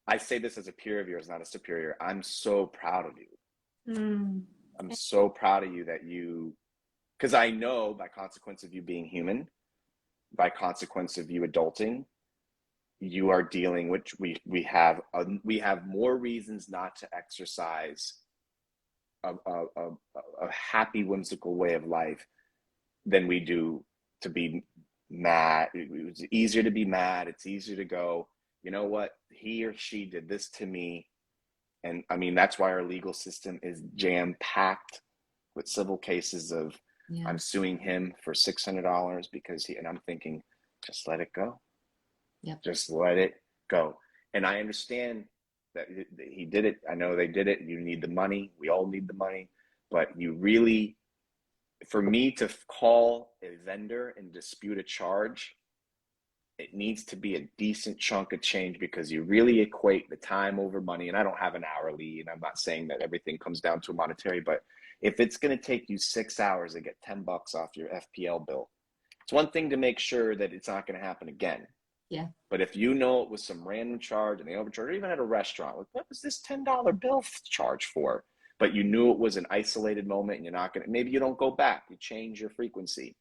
Speaker 1: I say this as a peer of yours, not a superior. I'm so proud of you. I'm so proud of you because I know by consequence of you being human, by consequence of you adulting, you are dealing with, we have more reasons not to exercise a happy, whimsical way of life than we do to be mad. It's easier to be mad. It's easier to go, you know what? He or she did this to me. And I mean, that's why our legal system is jam-packed with civil cases of, I'm suing him for $600 because and I'm thinking, just let it go.
Speaker 2: Yep.
Speaker 1: Just let it go. And I understand that he did it. I know they did it. You need the money. We all need the money. But you really, for me to call a vendor and dispute a charge, it needs to be a decent chunk of change because you really equate the time over money. And I don't have an hourly, and I'm not saying that everything comes down to a monetary, but if it's going to take you 6 hours to get $10 off your FPL bill, it's one thing to make sure that it's not going to happen again.
Speaker 2: Yeah.
Speaker 1: But if you know it was some random charge and they overcharged, or even at a restaurant, like, what was this $10 bill charge for? But you knew it was an isolated moment and you're not going to, maybe you don't go back, you change your frequency.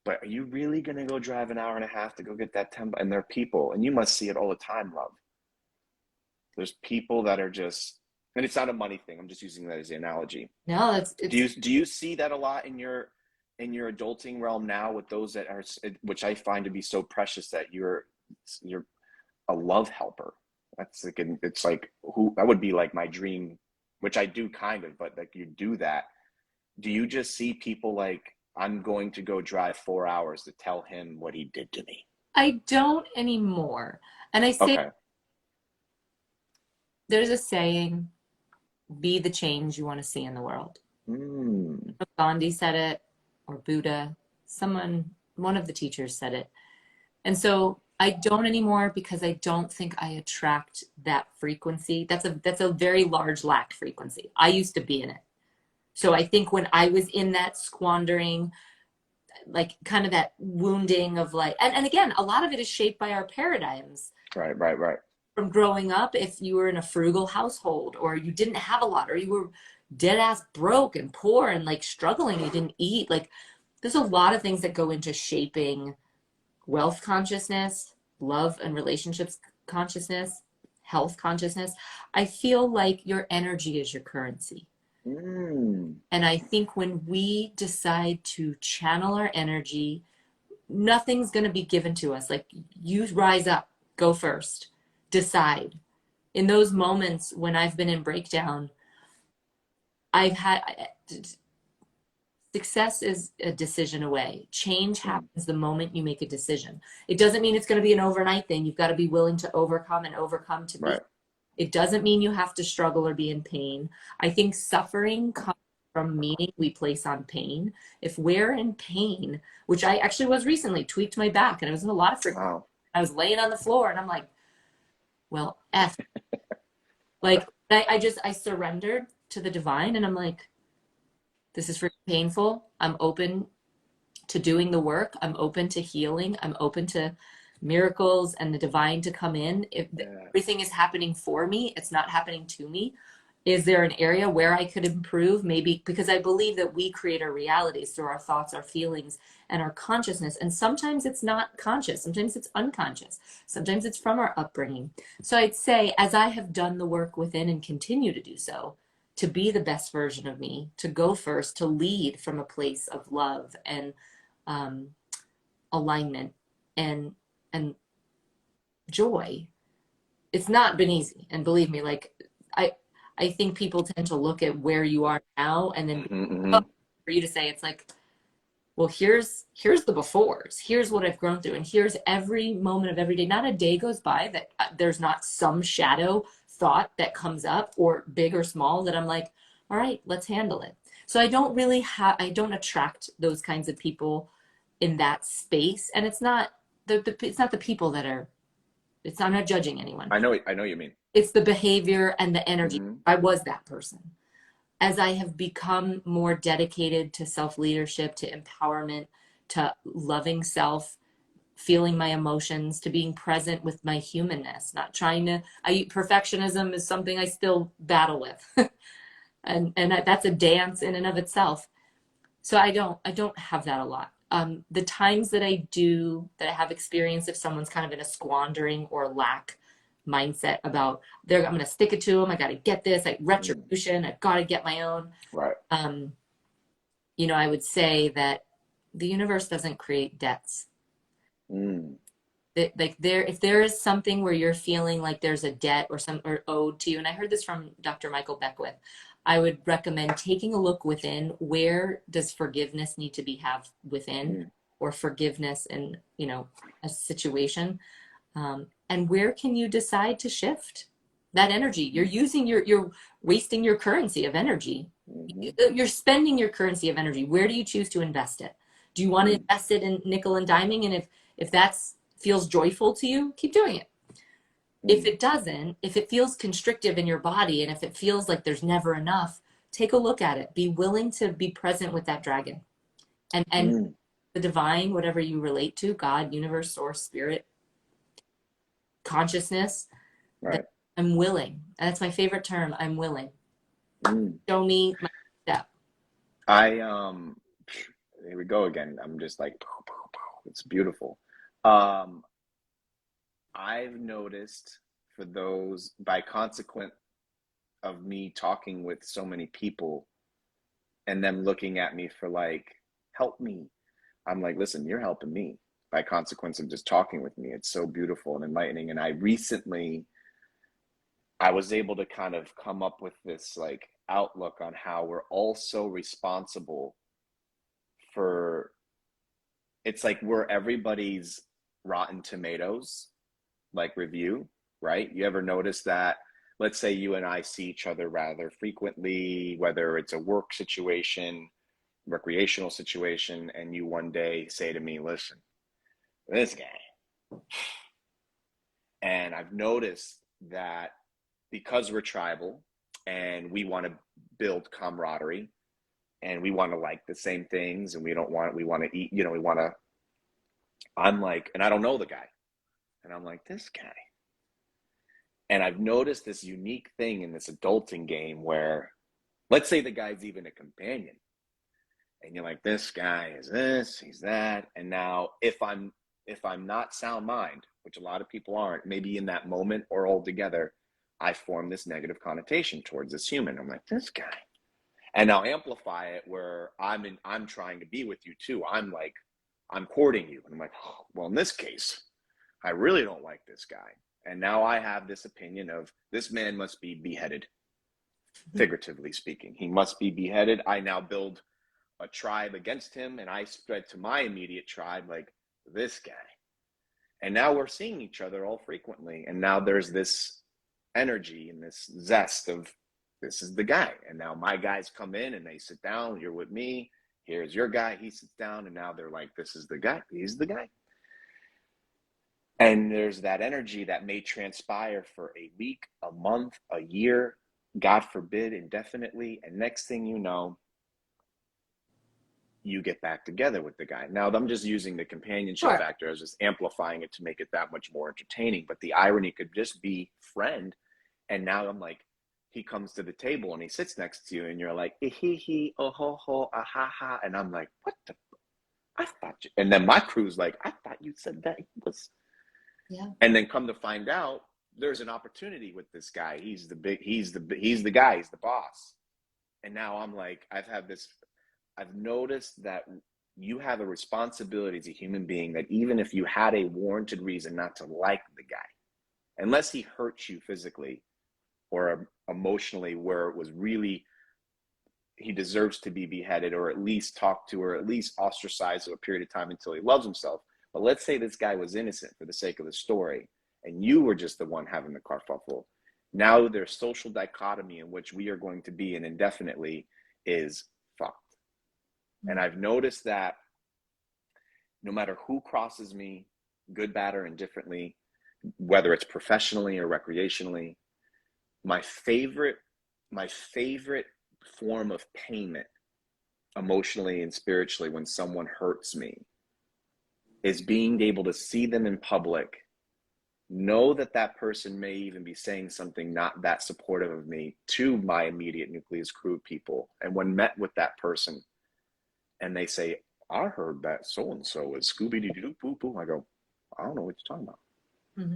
Speaker 1: But are you really going to go drive an hour and a half to go get that $10? And there are people, and you must see it all the time, love. There's people that are just, and it's not a money thing. I'm just using that as the analogy.
Speaker 2: No, it's
Speaker 1: do you see that a lot in your adulting realm now with those that are, which I find to be so precious, that you're a love helper. That's like, it's like, who that would be like my dream, which I do kind of, but like you do that. Do you just see people like, I'm going to go drive 4 hours to tell him what he did to me?
Speaker 2: I don't anymore. And I say,
Speaker 1: okay.
Speaker 2: There's a saying, be the change you want to see in the world. Gandhi said it, or Buddha, one of the teachers said it. And so I don't anymore because I don't think I attract that frequency. That's a very large lack frequency. I used to be in it. So I think when I was in that squandering, like kind of that wounding of like, and again, a lot of it is shaped by our paradigms
Speaker 1: Right, right, right.
Speaker 2: from growing up. If you were in a frugal household or you didn't have a lot or you were dead ass broke and poor and like struggling, you didn't eat, like there's a lot of things that go into shaping wealth consciousness, love and relationships consciousness, health consciousness. I feel like your energy is your currency.
Speaker 1: Mm,
Speaker 2: And I think when we decide to channel our energy, nothing's going to be given to us. Like you rise up, go first, decide. In those moments when I've been in breakdown, I've had success is a decision away. Change
Speaker 1: mm,
Speaker 2: happens the moment you make a decision. It doesn't mean it's going to be an overnight thing. You've got to be willing to overcome and overcome to be.
Speaker 1: right.
Speaker 2: It doesn't mean you have to struggle or be in pain. I think suffering comes from meaning we place on pain. If we're in pain, which I actually was recently, tweaked my back and I was in a lot of friction.
Speaker 1: Wow.
Speaker 2: I was laying on the floor and I'm like, well, F. Like I surrendered to the divine and I'm like, this is really painful. I'm open to doing the work. I'm open to healing. I'm open to miracles and the divine to come in. If
Speaker 1: Yeah.
Speaker 2: everything is happening for me, it's not happening to me. Is there an area where I could improve? Maybe because I believe that we create our realities through our thoughts, our feelings, and our consciousness. And sometimes it's not conscious, sometimes it's unconscious, sometimes it's from our upbringing. So I'd say, as I have done the work within and continue to do so, to be the best version of me, to go first, to lead from a place of love and um, alignment and and joy. It's not been easy, and believe me, like I I think people tend to look at where you are now and then
Speaker 1: Hmm,
Speaker 2: oh,
Speaker 1: hmm.
Speaker 2: for you to say it's like, well, here's the befores, here's what I've grown through, and here's every moment of every day. Not a day goes by that there's not some shadow thought that comes up, or big or small, that I'm like, all right, let's handle it. So I don't attract those kinds of people in that space, and it's not it's not the people that are, it's I'm not judging anyone.
Speaker 1: I know you mean.
Speaker 2: It's the behavior and the energy.
Speaker 1: Hmm.
Speaker 2: I was that person. As I have become more dedicated to self leadership, to empowerment, to loving self, feeling my emotions, to being present with my humanness, not trying to, perfectionism is something I still battle with. And that's a dance in and of itself. So I don't have that a lot. The times that I do, that I have experience, if someone's kind of in a squandering or lack mindset about I'm going to stick it to them. I got to get this, like
Speaker 1: Mm,
Speaker 2: retribution. I've got to get my own.
Speaker 1: right.
Speaker 2: Um, I would say that the universe doesn't create debts.
Speaker 1: Mm,
Speaker 2: Like if there is something where you're feeling like there's a debt or owed to you, and I heard this from Dr. Michael Beckwith, I would recommend taking a look within. Where does forgiveness need to be have within,
Speaker 1: mm,
Speaker 2: or forgiveness in, a situation? And where can you decide to shift that energy? You're wasting your currency of energy.
Speaker 1: mm,
Speaker 2: You're spending your currency of energy. Where do you choose to invest it? Do you want to
Speaker 1: mm,
Speaker 2: invest it in nickel and diming? And if that's feels joyful to you, keep doing it. If
Speaker 1: mm,
Speaker 2: it doesn't, if it feels constrictive in your body, and if it feels like there's never enough, take a look at it. Be willing to be present with that dragon and
Speaker 1: mm.
Speaker 2: the divine, whatever you relate to, God, universe, source, spirit, consciousness, that
Speaker 1: Right.
Speaker 2: I'm willing. And that's my favorite term. I'm willing.
Speaker 1: Mm.
Speaker 2: Show me my step.
Speaker 1: I here we go again. I'm just like, it's beautiful. Um, I've noticed, for those, by consequent of me talking with so many people and them looking at me for like, help me. I'm like, listen, you're helping me by consequence of just talking with me. It's so beautiful and enlightening. And I was able to kind of come up with this like outlook on how we're all so responsible for, it's like we're everybody's Rotten Tomatoes like review, right? You ever notice that? Let's say you and I see each other rather frequently, whether it's a work situation, recreational situation, and you one day say to me, listen, this guy, And I've noticed that because we're tribal and we want to build camaraderie and we want to like the same things and we want to eat, we want to, I'm like, and I don't know the guy. And I'm like, this guy. And I've noticed this unique thing in this adulting game where, let's say the guy's even a companion. And you're like, this guy is this, he's that. And now if I'm not sound mind, which a lot of people aren't, maybe in that moment or all together, I form this negative connotation towards this human. I'm like, this guy. And now amplify it where I'm trying to be with you too. I'm like, I'm courting you. And I'm like, oh, well, in this case, I really don't like this guy. And now I have this opinion of this man must be beheaded, figuratively speaking. He must be beheaded. I now build a tribe against him, and I spread to my immediate tribe like this guy. And now we're seeing each other all frequently. And now there's this energy and this zest of this is the guy. And now my guys come in and they sit down. You're with me. Here's your guy. He sits down. And now they're like, this is the guy. He's the guy. And there's that energy that may transpire for a week, a month, a year, God forbid, indefinitely. And next thing you know, you get back together with the guy. Now, I'm just using the companionship factor as just amplifying it to make it that much more entertaining. But the irony could just be friend. And now I'm like, he comes to the table and he sits next to you and you're like, he, oh, ho, ho, ah, ha, ha. And I'm like, what the, I thought you, and then my crew's like, I thought you said that he was.
Speaker 2: Yeah.
Speaker 1: And then come to find out, there's an opportunity with this guy. He's the guy, he's the boss. And now I'm like, I've noticed that you have a responsibility as a human being that even if you had a warranted reason not to like the guy, unless he hurts you physically or emotionally where it was really, he deserves to be beheaded or at least talked to or at least ostracized for a period of time until he loves himself. But let's say this guy was innocent for the sake of the story and you were just the one having the kerfuffle. Now there's social dichotomy in which we are going to be in indefinitely is fucked. And I've noticed that no matter who crosses me, good, bad, or indifferently, whether it's professionally or recreationally, my favorite form of payment emotionally and spiritually when someone hurts me is being able to see them in public, know that that person may even be saying something not that supportive of me to my immediate nucleus crew people. And when met with that person, and they say, I heard that so-and-so is Scooby-Doo-Poo-Poo. I go, I don't know what you're talking about. Mm-hmm.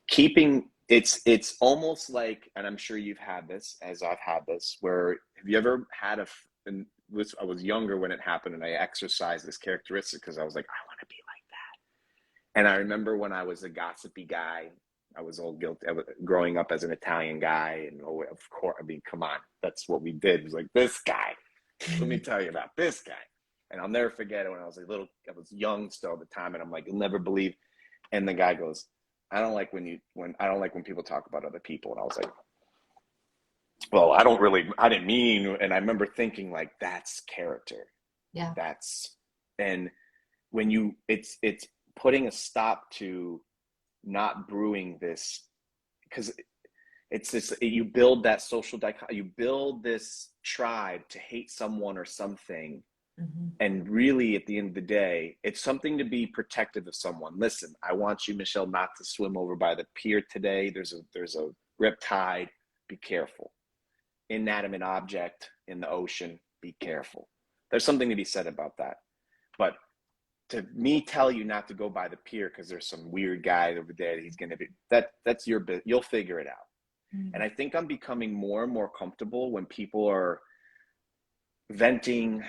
Speaker 1: Keeping, it's almost like, and I'm sure you've had this, as I've had this, where have you ever had I was younger when it happened and I exercised this characteristic because I was like, I want to be like that. And I remember when I was a gossipy guy, I was all guilty. Growing up as an Italian guy, and of course, I mean, come on, that's what we did. It was like, this guy. Let me tell you about this guy. And I'll never forget it when I was I was young still at the time, and I'm like, you'll never believe. And the guy goes, I don't like when people talk about other people. And I was like, well, I didn't mean. And I remember thinking like, that's character.
Speaker 2: Yeah.
Speaker 1: And when it's putting a stop to not brewing this, because it's this, you build that social dichotomy, you build this tribe to hate someone or something. Mm-hmm. And really at the end of the day, it's something to be protective of someone. Listen, I want you, Michelle, not to swim over by the pier today. There's a riptide. Be careful. Inanimate object in the ocean. Be careful. There's something to be said about that. But to me tell you not to go by the pier because there's some weird guy over there that he's going to be, that's your bit. You'll figure it out. Mm-hmm. And I think I'm becoming more and more comfortable when people are venting,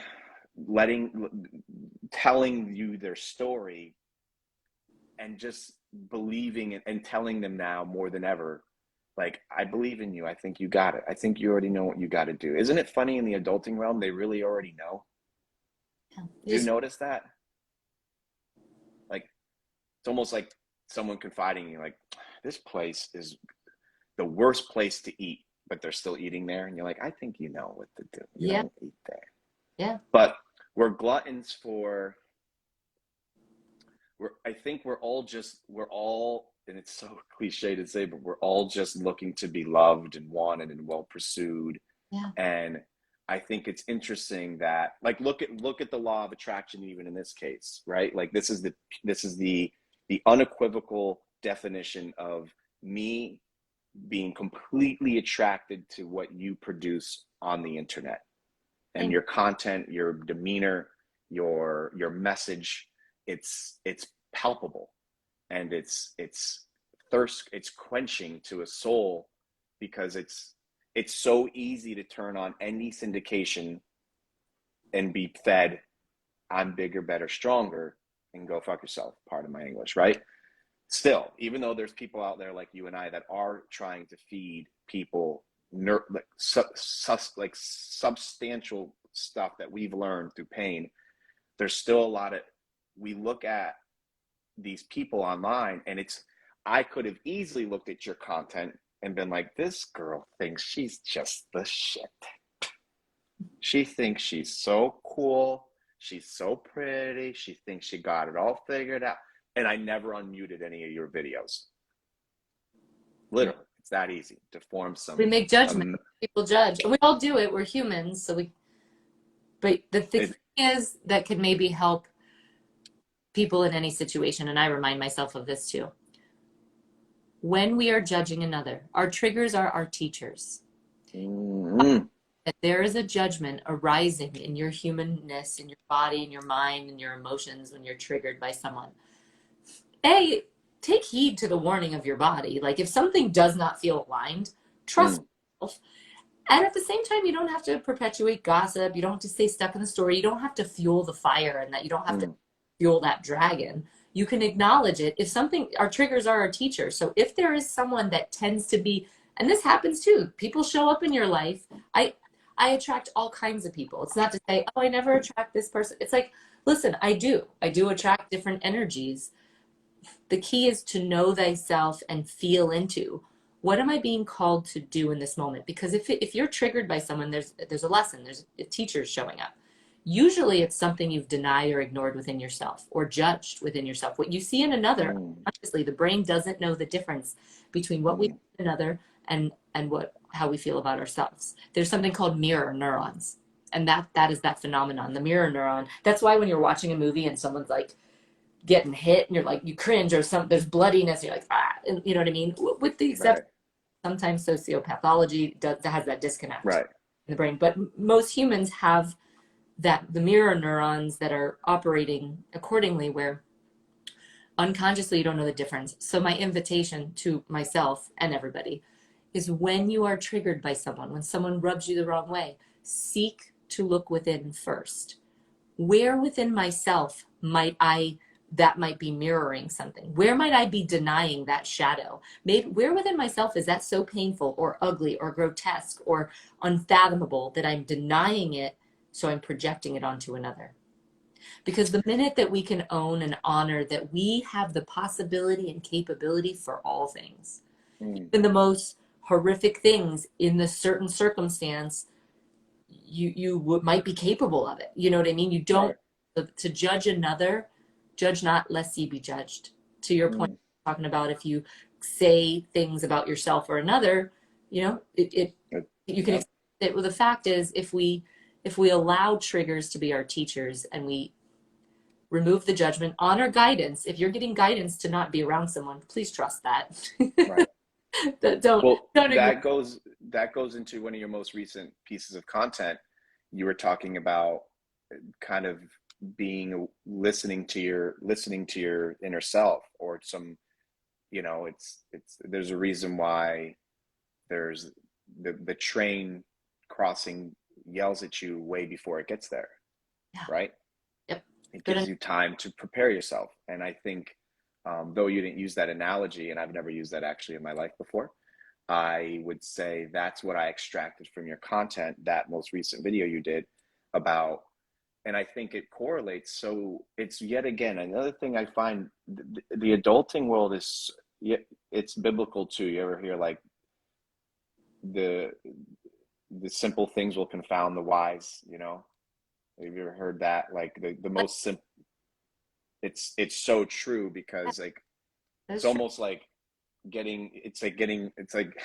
Speaker 1: telling you their story and just believing it and telling them now more than ever, like, I believe in you. I think you got it. I think you already know what you got to do. Isn't it funny in the adulting realm, they really already know? Yeah. Do you notice that? Like, it's almost like someone confiding in you, like, this place is the worst place to eat, but they're still eating there. And you're like, I think you know what to do. You don't eat there. Yeah. But we're gluttons I think we're all and it's so cliche to say, but we're all just looking to be loved and wanted and well pursued.
Speaker 2: Yeah.
Speaker 1: And I think it's interesting that, like, look at the law of attraction, even in this case, right? Like, this is the unequivocal definition of me being completely attracted to what you produce on the internet, and
Speaker 2: Thank
Speaker 1: your content, your demeanor, your message. It's palpable, and it's quenching to a soul, because it's so easy to turn on any syndication and be fed I'm bigger, better, stronger, and go fuck yourself. Pardon my English, right? Still, even though there's people out there like you and I that are trying to feed people like substantial stuff that we've learned through pain, there's still a lot of, we look at these people online, and I could have easily looked at your content and been like, this girl thinks she's just the shit. She thinks she's so cool. She's so pretty. She thinks she got it all figured out. And I never unmuted any of your videos.
Speaker 2: you.
Speaker 1: Literally, it's that easy to form
Speaker 2: We
Speaker 1: some.
Speaker 2: make judgment. People judge. We all do it. We're humans. But the thing is that could maybe help people in any situation, and I remind myself of this too. When we are judging another, our triggers are our teachers.
Speaker 1: Mm-hmm.
Speaker 2: That there is a judgment arising in your humanness, in your body, in your mind, in your emotions when you're triggered by someone. Take heed to the warning of your body. Like, if something does not feel aligned, trust yourself. And at the same time, you don't have to perpetuate gossip. You don't have to stay stuck in the story. You don't have to fuel the fire, and that you don't have to fuel that dragon. You can acknowledge it. If something, our triggers are our teachers. So if there is someone that tends to be, and this happens too, people show up in your life. I attract all kinds of people. It's not to say, oh, I never attract this person. It's like, listen, I do attract different energies. The key is to know thyself and feel into, what am I being called to do in this moment? Because if you're triggered by someone, there's a lesson, there's a teacher showing up. Usually it's something you've denied or ignored within yourself, or judged within yourself. What you see in another, honestly, the brain doesn't know the difference between what we see in another and how we feel about ourselves. There's something called mirror neurons. And that is that phenomenon, the mirror neuron. That's why when you're watching a movie and someone's like getting hit and you're like, you cringe, or there's bloodiness, you're like, ah, and you know what I mean? With the exception, sometimes sociopathology has that disconnect in the brain. But most humans have the mirror neurons that are operating accordingly, where unconsciously you don't know the difference. So my invitation to myself and everybody is, when you are triggered by someone, when someone rubs you the wrong way, seek to look within first. Where within myself that might be mirroring something? Where might I be denying that shadow? Maybe where within myself is that so painful or ugly or grotesque or unfathomable that I'm denying it, so I'm projecting it onto another? Because the minute that we can own and honor that we have the possibility and capability for all things, even the most horrific things in the certain circumstance, you might be capable of it. You know what I mean? You don't, to judge another, judge not lest ye be judged. To your point, talking about, if you say things about yourself or another, you know, you can accept it. Well, the fact is, if we allow triggers to be our teachers, and we remove the judgment, honor guidance. If you're getting guidance to not be around someone, please trust that.
Speaker 1: Right.
Speaker 2: don't
Speaker 1: that goes into one of your most recent pieces of content. You were talking about kind of listening to your inner self, or some, you know, it's there's a reason why there's the train crossing yells at you way before it gets there. Right.
Speaker 2: Yep.
Speaker 1: It gives you time to prepare yourself. And I think, though you didn't use that analogy, and I've never used that actually in my life before, I would say that's what I extracted from your content, that most recent video you did about. And I think it correlates. So it's, yet again, another thing I find, the adulting world is, it's biblical too. You ever hear, like, the simple things will confound the wise, you know? Have you ever heard that? Like, the most simple, it's so true, because, like, it's almost like it's like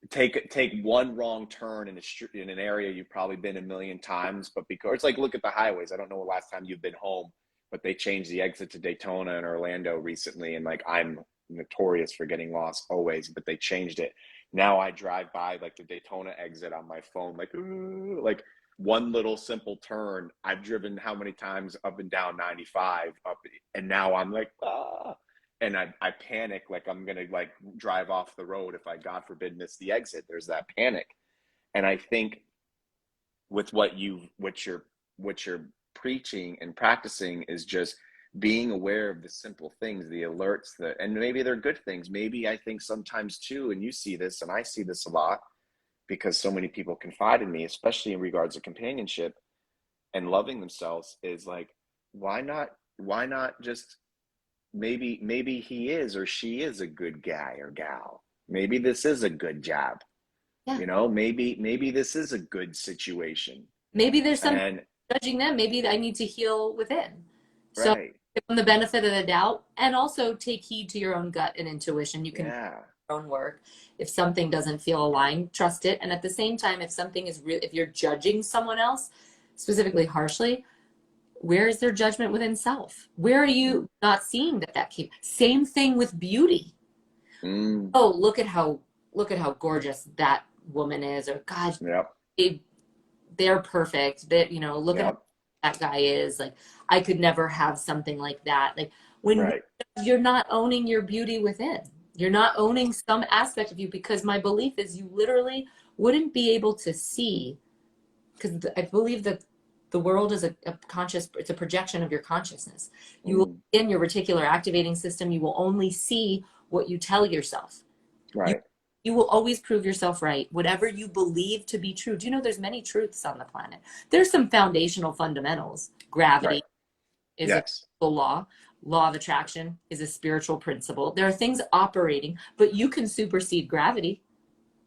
Speaker 1: take one wrong turn in in an area you've probably been a million times, but because it's like, look at the highways. I don't know the last time you've been home, but they changed the exit to Daytona and Orlando recently, and like I'm notorious for getting lost always, but they changed it. Now I drive by like the Daytona exit on my phone, like ooh, like one little simple turn. I've driven how many times up and down 95 up, and now I'm like ah, and I panic like I'm gonna like drive off the road if I God forbid miss the exit. There's that panic, and I think with what you're preaching and practicing is just being aware of the simple things, the alerts, and maybe they're good things. Maybe I think sometimes too, and you see this, and I see this a lot because so many people confide in me, especially in regards to companionship and loving themselves, is like, why not just maybe he is or she is a good guy or gal. Maybe this is a good job.
Speaker 2: Yeah.
Speaker 1: You know, maybe this is a good situation.
Speaker 2: Maybe there's some
Speaker 1: And
Speaker 2: judging them. Maybe I need to heal within. So
Speaker 1: right.
Speaker 2: give them the benefit of the doubt and also take heed to your own gut and intuition. You can do
Speaker 1: Yeah.
Speaker 2: your own work. If something doesn't feel aligned, trust it. And at the same time, if something is real, if you're judging someone else, specifically harshly, where is their judgment within self? Where are you not seeing that came? Same thing with beauty.
Speaker 1: Mm,
Speaker 2: Oh, look at how gorgeous that woman is, or God,
Speaker 1: yep.
Speaker 2: they they're perfect. That look at how
Speaker 1: Yep.
Speaker 2: that guy is. Like I could never have something like that. Like when
Speaker 1: Right.
Speaker 2: you're not owning your beauty within, you're not owning some aspect of you because my belief is you literally wouldn't be able to see because I believe that the world is a conscious, it's a projection of your consciousness. You will,
Speaker 1: Mm,
Speaker 2: in your reticular activating system, you will only see what you tell yourself. You,
Speaker 1: right.
Speaker 2: you will always prove yourself right. Whatever you believe to be true. Do you know there's many truths on the planet? There's some foundational fundamentals.
Speaker 1: Right.
Speaker 2: Gravity is a
Speaker 1: Yes.
Speaker 2: physical law. Law of attraction is a spiritual principle. There are things operating, but you can supersede gravity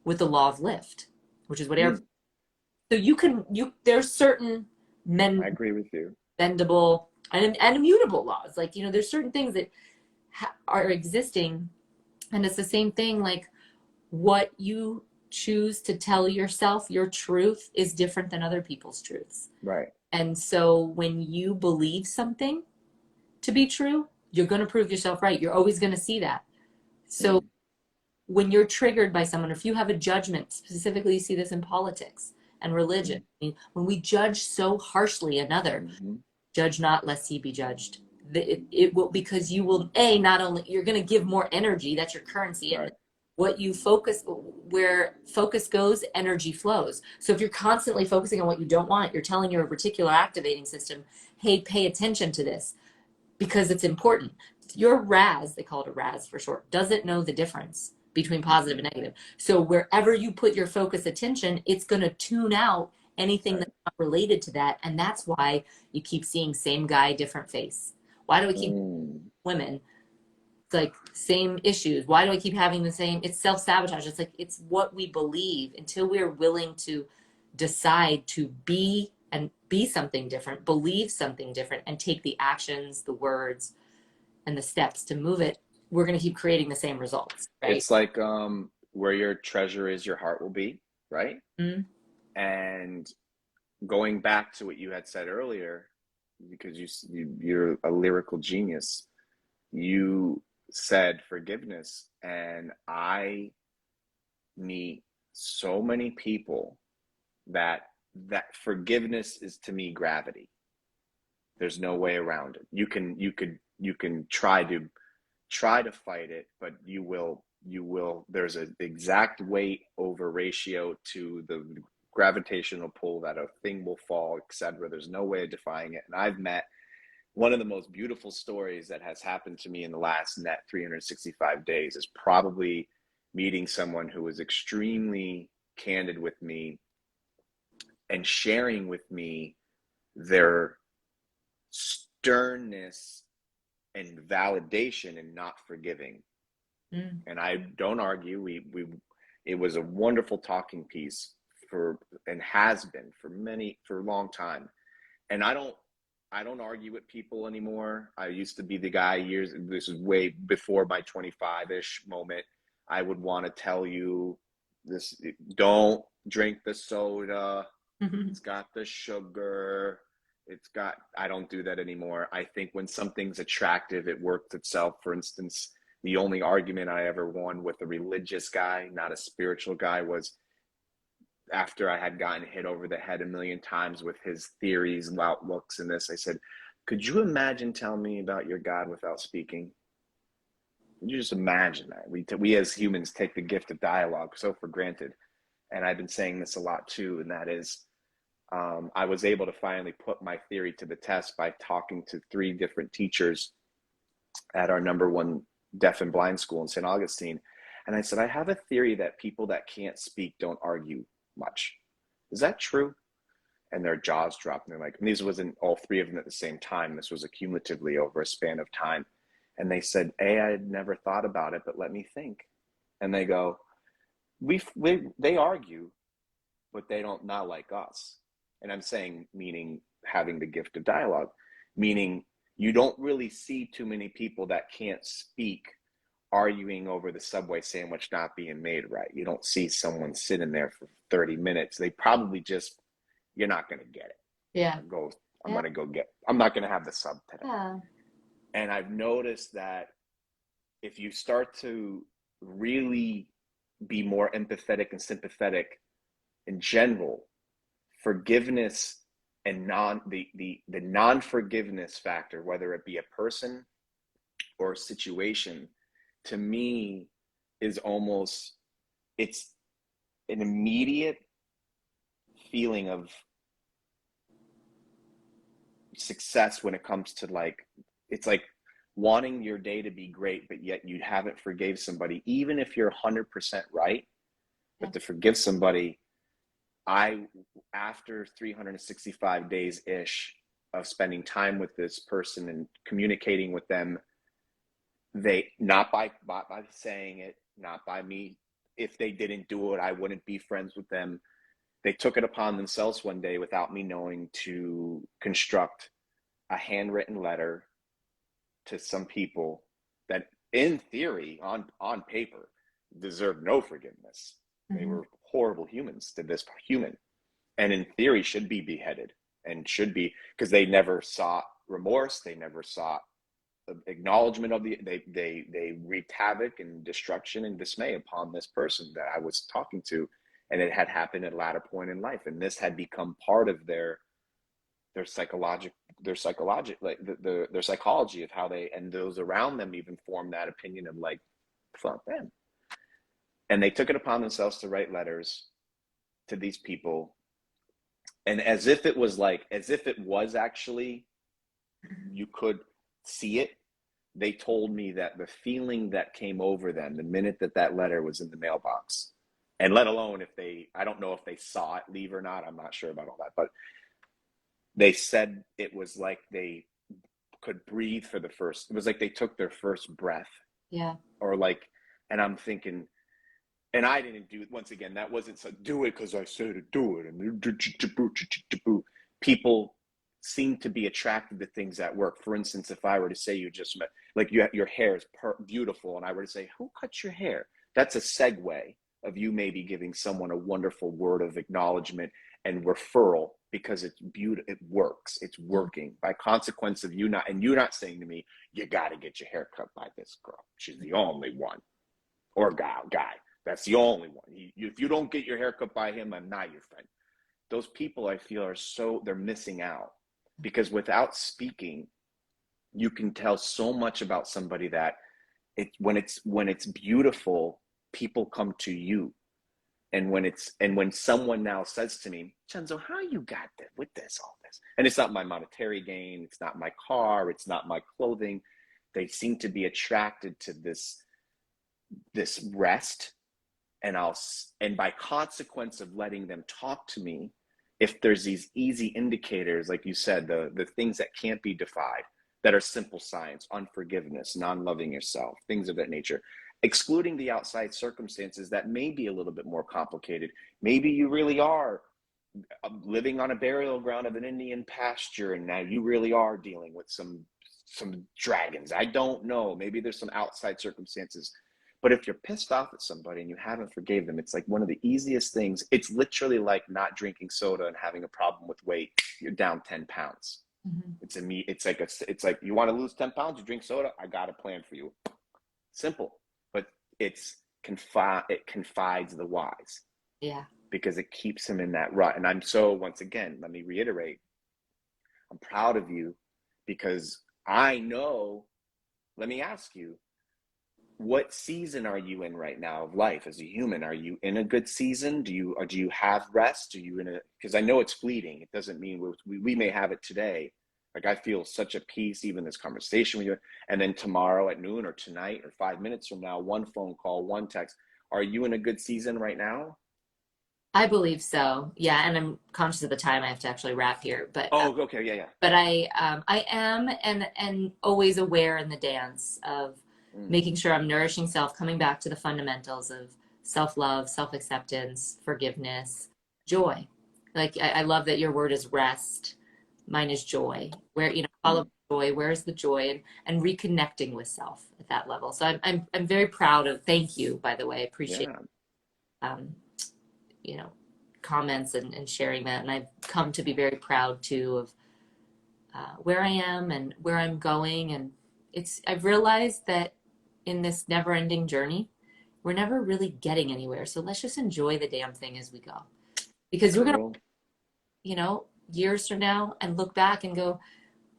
Speaker 2: with the law of lift, which is what air.
Speaker 1: Mm,
Speaker 2: So there's certain
Speaker 1: I
Speaker 2: men
Speaker 1: agree with you.
Speaker 2: bendable and immutable laws. Like, there's certain things that are existing. And it's the same thing. Like what you choose to tell yourself, your truth is different than other people's truths.
Speaker 1: Right.
Speaker 2: And so when you believe something to be true, you're going to prove yourself right. You're always going to see that. So
Speaker 1: Mm,
Speaker 2: when you're triggered by someone, or if you have a judgment, specifically you see this in politics and religion.
Speaker 1: mm,
Speaker 2: I mean, when we judge so harshly another,
Speaker 1: mm-hmm.
Speaker 2: judge not lest ye be judged. It will, because you will, not only you're going to give more energy, that's your currency, and
Speaker 1: Right.
Speaker 2: what you focus, where focus goes, energy flows. So if you're constantly focusing on what you don't want, you're telling your reticular activating system, hey, pay attention to this because it's important. Your RAS, they call it a RAS for short, doesn't know the difference between positive
Speaker 1: Mm-hmm.
Speaker 2: and negative. So wherever you put your focus attention, it's going to tune out anything
Speaker 1: Right.
Speaker 2: that's not related to that. And that's why you keep seeing same guy, different face. Why do we keep
Speaker 1: Mm,
Speaker 2: women? It's like same issues. Why do I keep having the same? It's self-sabotage. It's like it's what we believe until we're willing to decide to be something different, believe something different, and take the actions, the words, and the steps to move it. We're going to keep creating the same results, right?
Speaker 1: it's like where your treasure is, your heart will be, right?
Speaker 2: Mm-hmm.
Speaker 1: And going back to what you had said earlier, because you're a lyrical genius, you said forgiveness, and I meet so many people that forgiveness is to me gravity. There's no way around it. You can try to fight it, but you will there's an exact weight over ratio to the gravitational pull that a thing will fall, etc. There's no way of defying it. And I've met one of the most beautiful stories that has happened to me in the last net 365 days is probably meeting someone who was extremely candid with me and sharing with me their sternness and validation and not forgiving.
Speaker 2: Mm.
Speaker 1: And I don't argue. It was a wonderful talking piece for, and has been for a long time. And I don't argue with people anymore. I used to be the guy this is way before my 25-ish moment. I would want to tell you this, don't drink the soda. It's got the sugar. I don't do that anymore. I think when something's attractive, it works itself. For instance, the only argument I ever won with a religious guy, not a spiritual guy, was after I had gotten hit over the head a million times with his theories and outlooks and this. I said, could you imagine telling me about your God without speaking? Could you just imagine that? We as humans take the gift of dialogue so for granted. And I've been saying this a lot too, and that is, I was able to finally put my theory to the test by talking to 3 different teachers at our #1 deaf and blind school in St. Augustine. And I said, I have a theory that people that can't speak don't argue much. Is that true? And their jaws dropped. And they're like, and these wasn't all 3 of them at the same time. This was accumulatively over a span of time. And they said, I had never thought about it, but let me think. And they go, they argue, but they don't, not like us. And I'm saying, meaning having the gift of dialogue, meaning you don't really see too many people that can't speak arguing over the Subway sandwich not being made right. You don't see someone sitting there for 30 minutes. They probably just, you're not going to get it.
Speaker 2: Yeah.
Speaker 1: I'm going to go I'm not going to have the sub today.
Speaker 2: Yeah.
Speaker 1: And I've noticed that if you start to really be more empathetic and sympathetic in general, forgiveness and the non-forgiveness factor, whether it be a person or a situation, to me is almost, it's an immediate feeling of success when it comes to like, it's like wanting your day to be great, but yet you haven't forgave somebody, even if you're 100% right. But to forgive somebody, after 365 days ish of spending time with this person and communicating with them, they, not by saying it, not by me, if they didn't do it, I wouldn't be friends with them. They took it upon themselves one day without me knowing to construct a handwritten letter to some people that in theory on paper deserve no forgiveness. They were horrible humans to this human, and in theory should be beheaded, and should be, because they never sought remorse, they never sought acknowledgement of they wreaked havoc and destruction and dismay upon this person that I was talking to, and it had happened at a latter point in life, and this had become part of their psychology, like their psychology of how they, and those around them even formed that opinion of like, fuck them. And they took it upon themselves to write letters to these people, and as if it was actually, you could see it, they told me that the feeling that came over them the minute that letter was in the mailbox, and let alone if they, I don't know if they saw it leave or not, I'm not sure about all that, but they said it was like they could breathe for the first, it was like they took their first breath.
Speaker 2: Yeah.
Speaker 1: Or like, and I'm thinking, and I didn't do it, once again, that wasn't so, do it because I said to do it, and people seem to be attracted to things that work. For instance, if I were to say you just met, like your hair is beautiful, and I were to say, who cuts your hair? That's a segue of you maybe giving someone a wonderful word of acknowledgement and referral, because it's beautiful, it works, it's working. By consequence of you not saying to me, you got to get your hair cut by this girl, she's the only one, or guy, that's the only one. If you don't get your hair cut by him, I'm not your friend. Those people, I feel, they're missing out, because without speaking, you can tell so much about somebody that when it's beautiful, people come to you. And when someone now says to me, Chenzo, how you got that with all this? And it's not my monetary gain, it's not my car, it's not my clothing. They seem to be attracted to this rest. And by consequence of letting them talk to me, if there's these easy indicators, like you said, the things that can't be defied, that are simple science, unforgiveness, non-loving yourself, things of that nature, excluding the outside circumstances that may be a little bit more complicated. Maybe you really are living on a burial ground of an Indian pasture, and now you really are dealing with some dragons. I don't know. Maybe there's some outside circumstances. But if you're pissed off at somebody and you haven't forgave them, it's like one of the easiest things. It's literally like not drinking soda and having a problem with weight. You're down 10 pounds.
Speaker 2: Mm-hmm.
Speaker 1: It's like you want to lose 10 pounds, you drink soda, I got a plan for you. Simple. But it confides the wise.
Speaker 2: Yeah.
Speaker 1: Because it keeps him in that rut. And I'm so, once again, let me reiterate, I'm proud of you because I know, let me ask you, what season are you in right now of life as a human? Are you in a good season? Do you have rest? Because I know it's fleeting. It doesn't mean we may have it today. Like I feel such a peace, even this conversation with you. And then tomorrow at noon or tonight or 5 minutes from now, one phone call, one text. Are you in a good season right now?
Speaker 2: I believe so. Yeah, and I'm conscious of the time. I have to actually wrap here,
Speaker 1: Oh, okay, yeah, yeah.
Speaker 2: but I am and always aware in the dance of
Speaker 1: Mm,
Speaker 2: making sure I'm nourishing self, coming back to the fundamentals of self-love, self-acceptance, forgiveness, joy. Like I love that your word is rest. Mine is joy. Where, follow
Speaker 1: mm,
Speaker 2: joy. Where's the joy and reconnecting with self at that level. So I'm very proud of. Thank you, by the way. I appreciate
Speaker 1: yeah.
Speaker 2: um, you know, comments and sharing that. And I've come to be very proud too of where I am and where I'm going. And I've realized that in this never ending journey, we're never really getting anywhere. So let's just enjoy the damn thing as we go. Because we're going to,
Speaker 1: Girl.
Speaker 2: years from now and look back and go,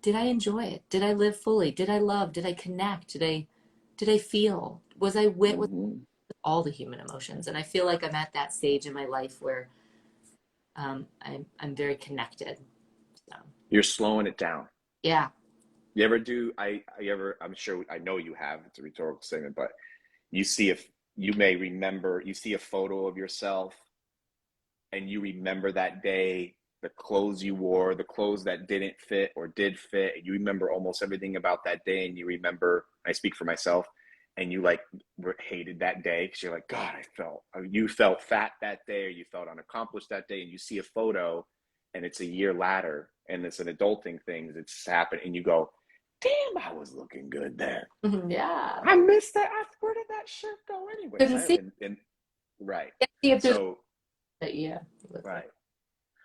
Speaker 2: did I enjoy it? Did I live fully? Did I love? Did I connect? Did I feel? Was I with
Speaker 1: Hmm.
Speaker 2: all the human emotions? And I feel like I'm at that stage in my life where I'm very connected. So
Speaker 1: You're slowing it down.
Speaker 2: yeah.
Speaker 1: You ever do? I'm sure I know you have. It's a rhetorical statement, but you see if you may remember, you see a photo of yourself and you remember that day, the clothes you wore, the clothes that didn't fit or did fit. And you remember almost everything about that day. And you remember, I speak for myself, and you like hated that day because you're like, God, you felt fat that day or you felt unaccomplished that day. And you see a photo and it's a year later and it's an adulting thing that's happened. And you go, damn, I was looking good then.
Speaker 2: Yeah.
Speaker 1: I missed that. Where did that shirt go anyways?
Speaker 2: Couldn't see,
Speaker 1: And right.
Speaker 2: see if there's
Speaker 1: So,
Speaker 2: yeah.
Speaker 1: right.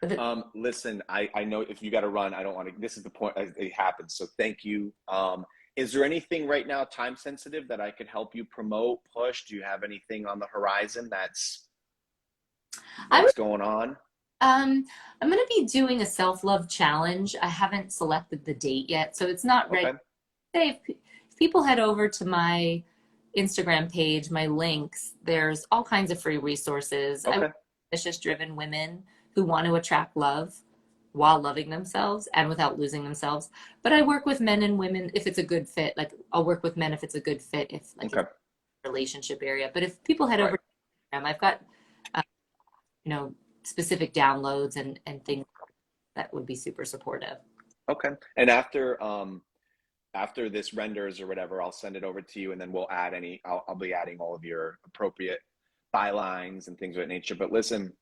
Speaker 2: But
Speaker 1: Listen, I know if you got to run, I don't want to, this is the point it happens. So thank you. Is there anything right now time sensitive that I could help you promote, push? Do you have anything on the horizon
Speaker 2: I
Speaker 1: that's going on?
Speaker 2: um I'm gonna be doing a self-love challenge. I haven't selected the date yet, so it's not ready.
Speaker 1: Okay.
Speaker 2: Say if people head over to my Instagram page, my links, there's all kinds of free resources. I work
Speaker 1: Okay.
Speaker 2: with ambitious driven women who want to attract love while loving themselves and without losing themselves. But I work with men and women if it's a good fit. Like I'll work with men if it's a good fit, if like it's
Speaker 1: Okay.
Speaker 2: a relationship area. But if people head over
Speaker 1: Right.
Speaker 2: to Instagram, I've got uh, you know specific downloads and things that would be super supportive.
Speaker 1: Okay. And after this renders or whatever, I'll send it over to you and then I'll be adding all of your appropriate bylines and things of that nature. But listen,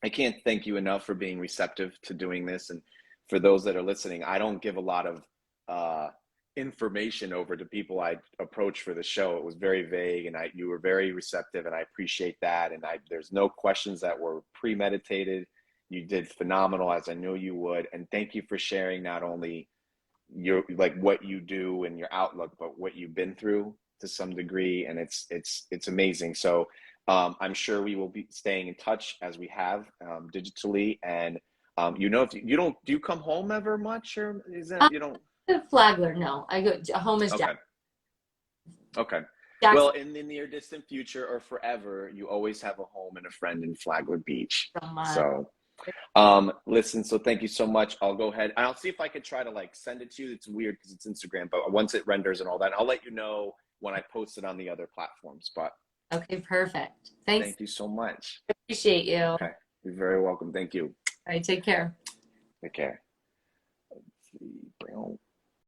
Speaker 1: I can't thank you enough for being receptive to doing this. And for those that are listening, I don't give a lot of uh, information over to people I approach for the show. It was very vague, and you were very receptive, and I appreciate that. And there's no questions that were premeditated. You did phenomenal, as I knew you would. And thank you for sharing not only your like what you do and your outlook, but what you've been through to some degree, and it's amazing. So I'm sure we will be staying in touch as we have digitally. And if you don't, do you come home ever much, or is that
Speaker 2: Uh,
Speaker 1: you don't?
Speaker 2: Flagler, no. I go home is
Speaker 1: Okay, okay. Well,
Speaker 2: Jackson
Speaker 1: in the near distant future or forever, you always have a home and a friend in Flagler Beach.
Speaker 2: so much.
Speaker 1: So listen, so thank you so much. I'll go ahead and I'll see if I can try to like send it to you. It's weird because it's Instagram, but once it renders and all that, I'll let you know when I post it on the other platforms. But
Speaker 2: Okay, perfect. Thanks.
Speaker 1: thank you so much.
Speaker 2: Appreciate you. All
Speaker 1: Okay. You're very welcome. Thank you.
Speaker 2: right, take care.
Speaker 1: Take care. Let's see.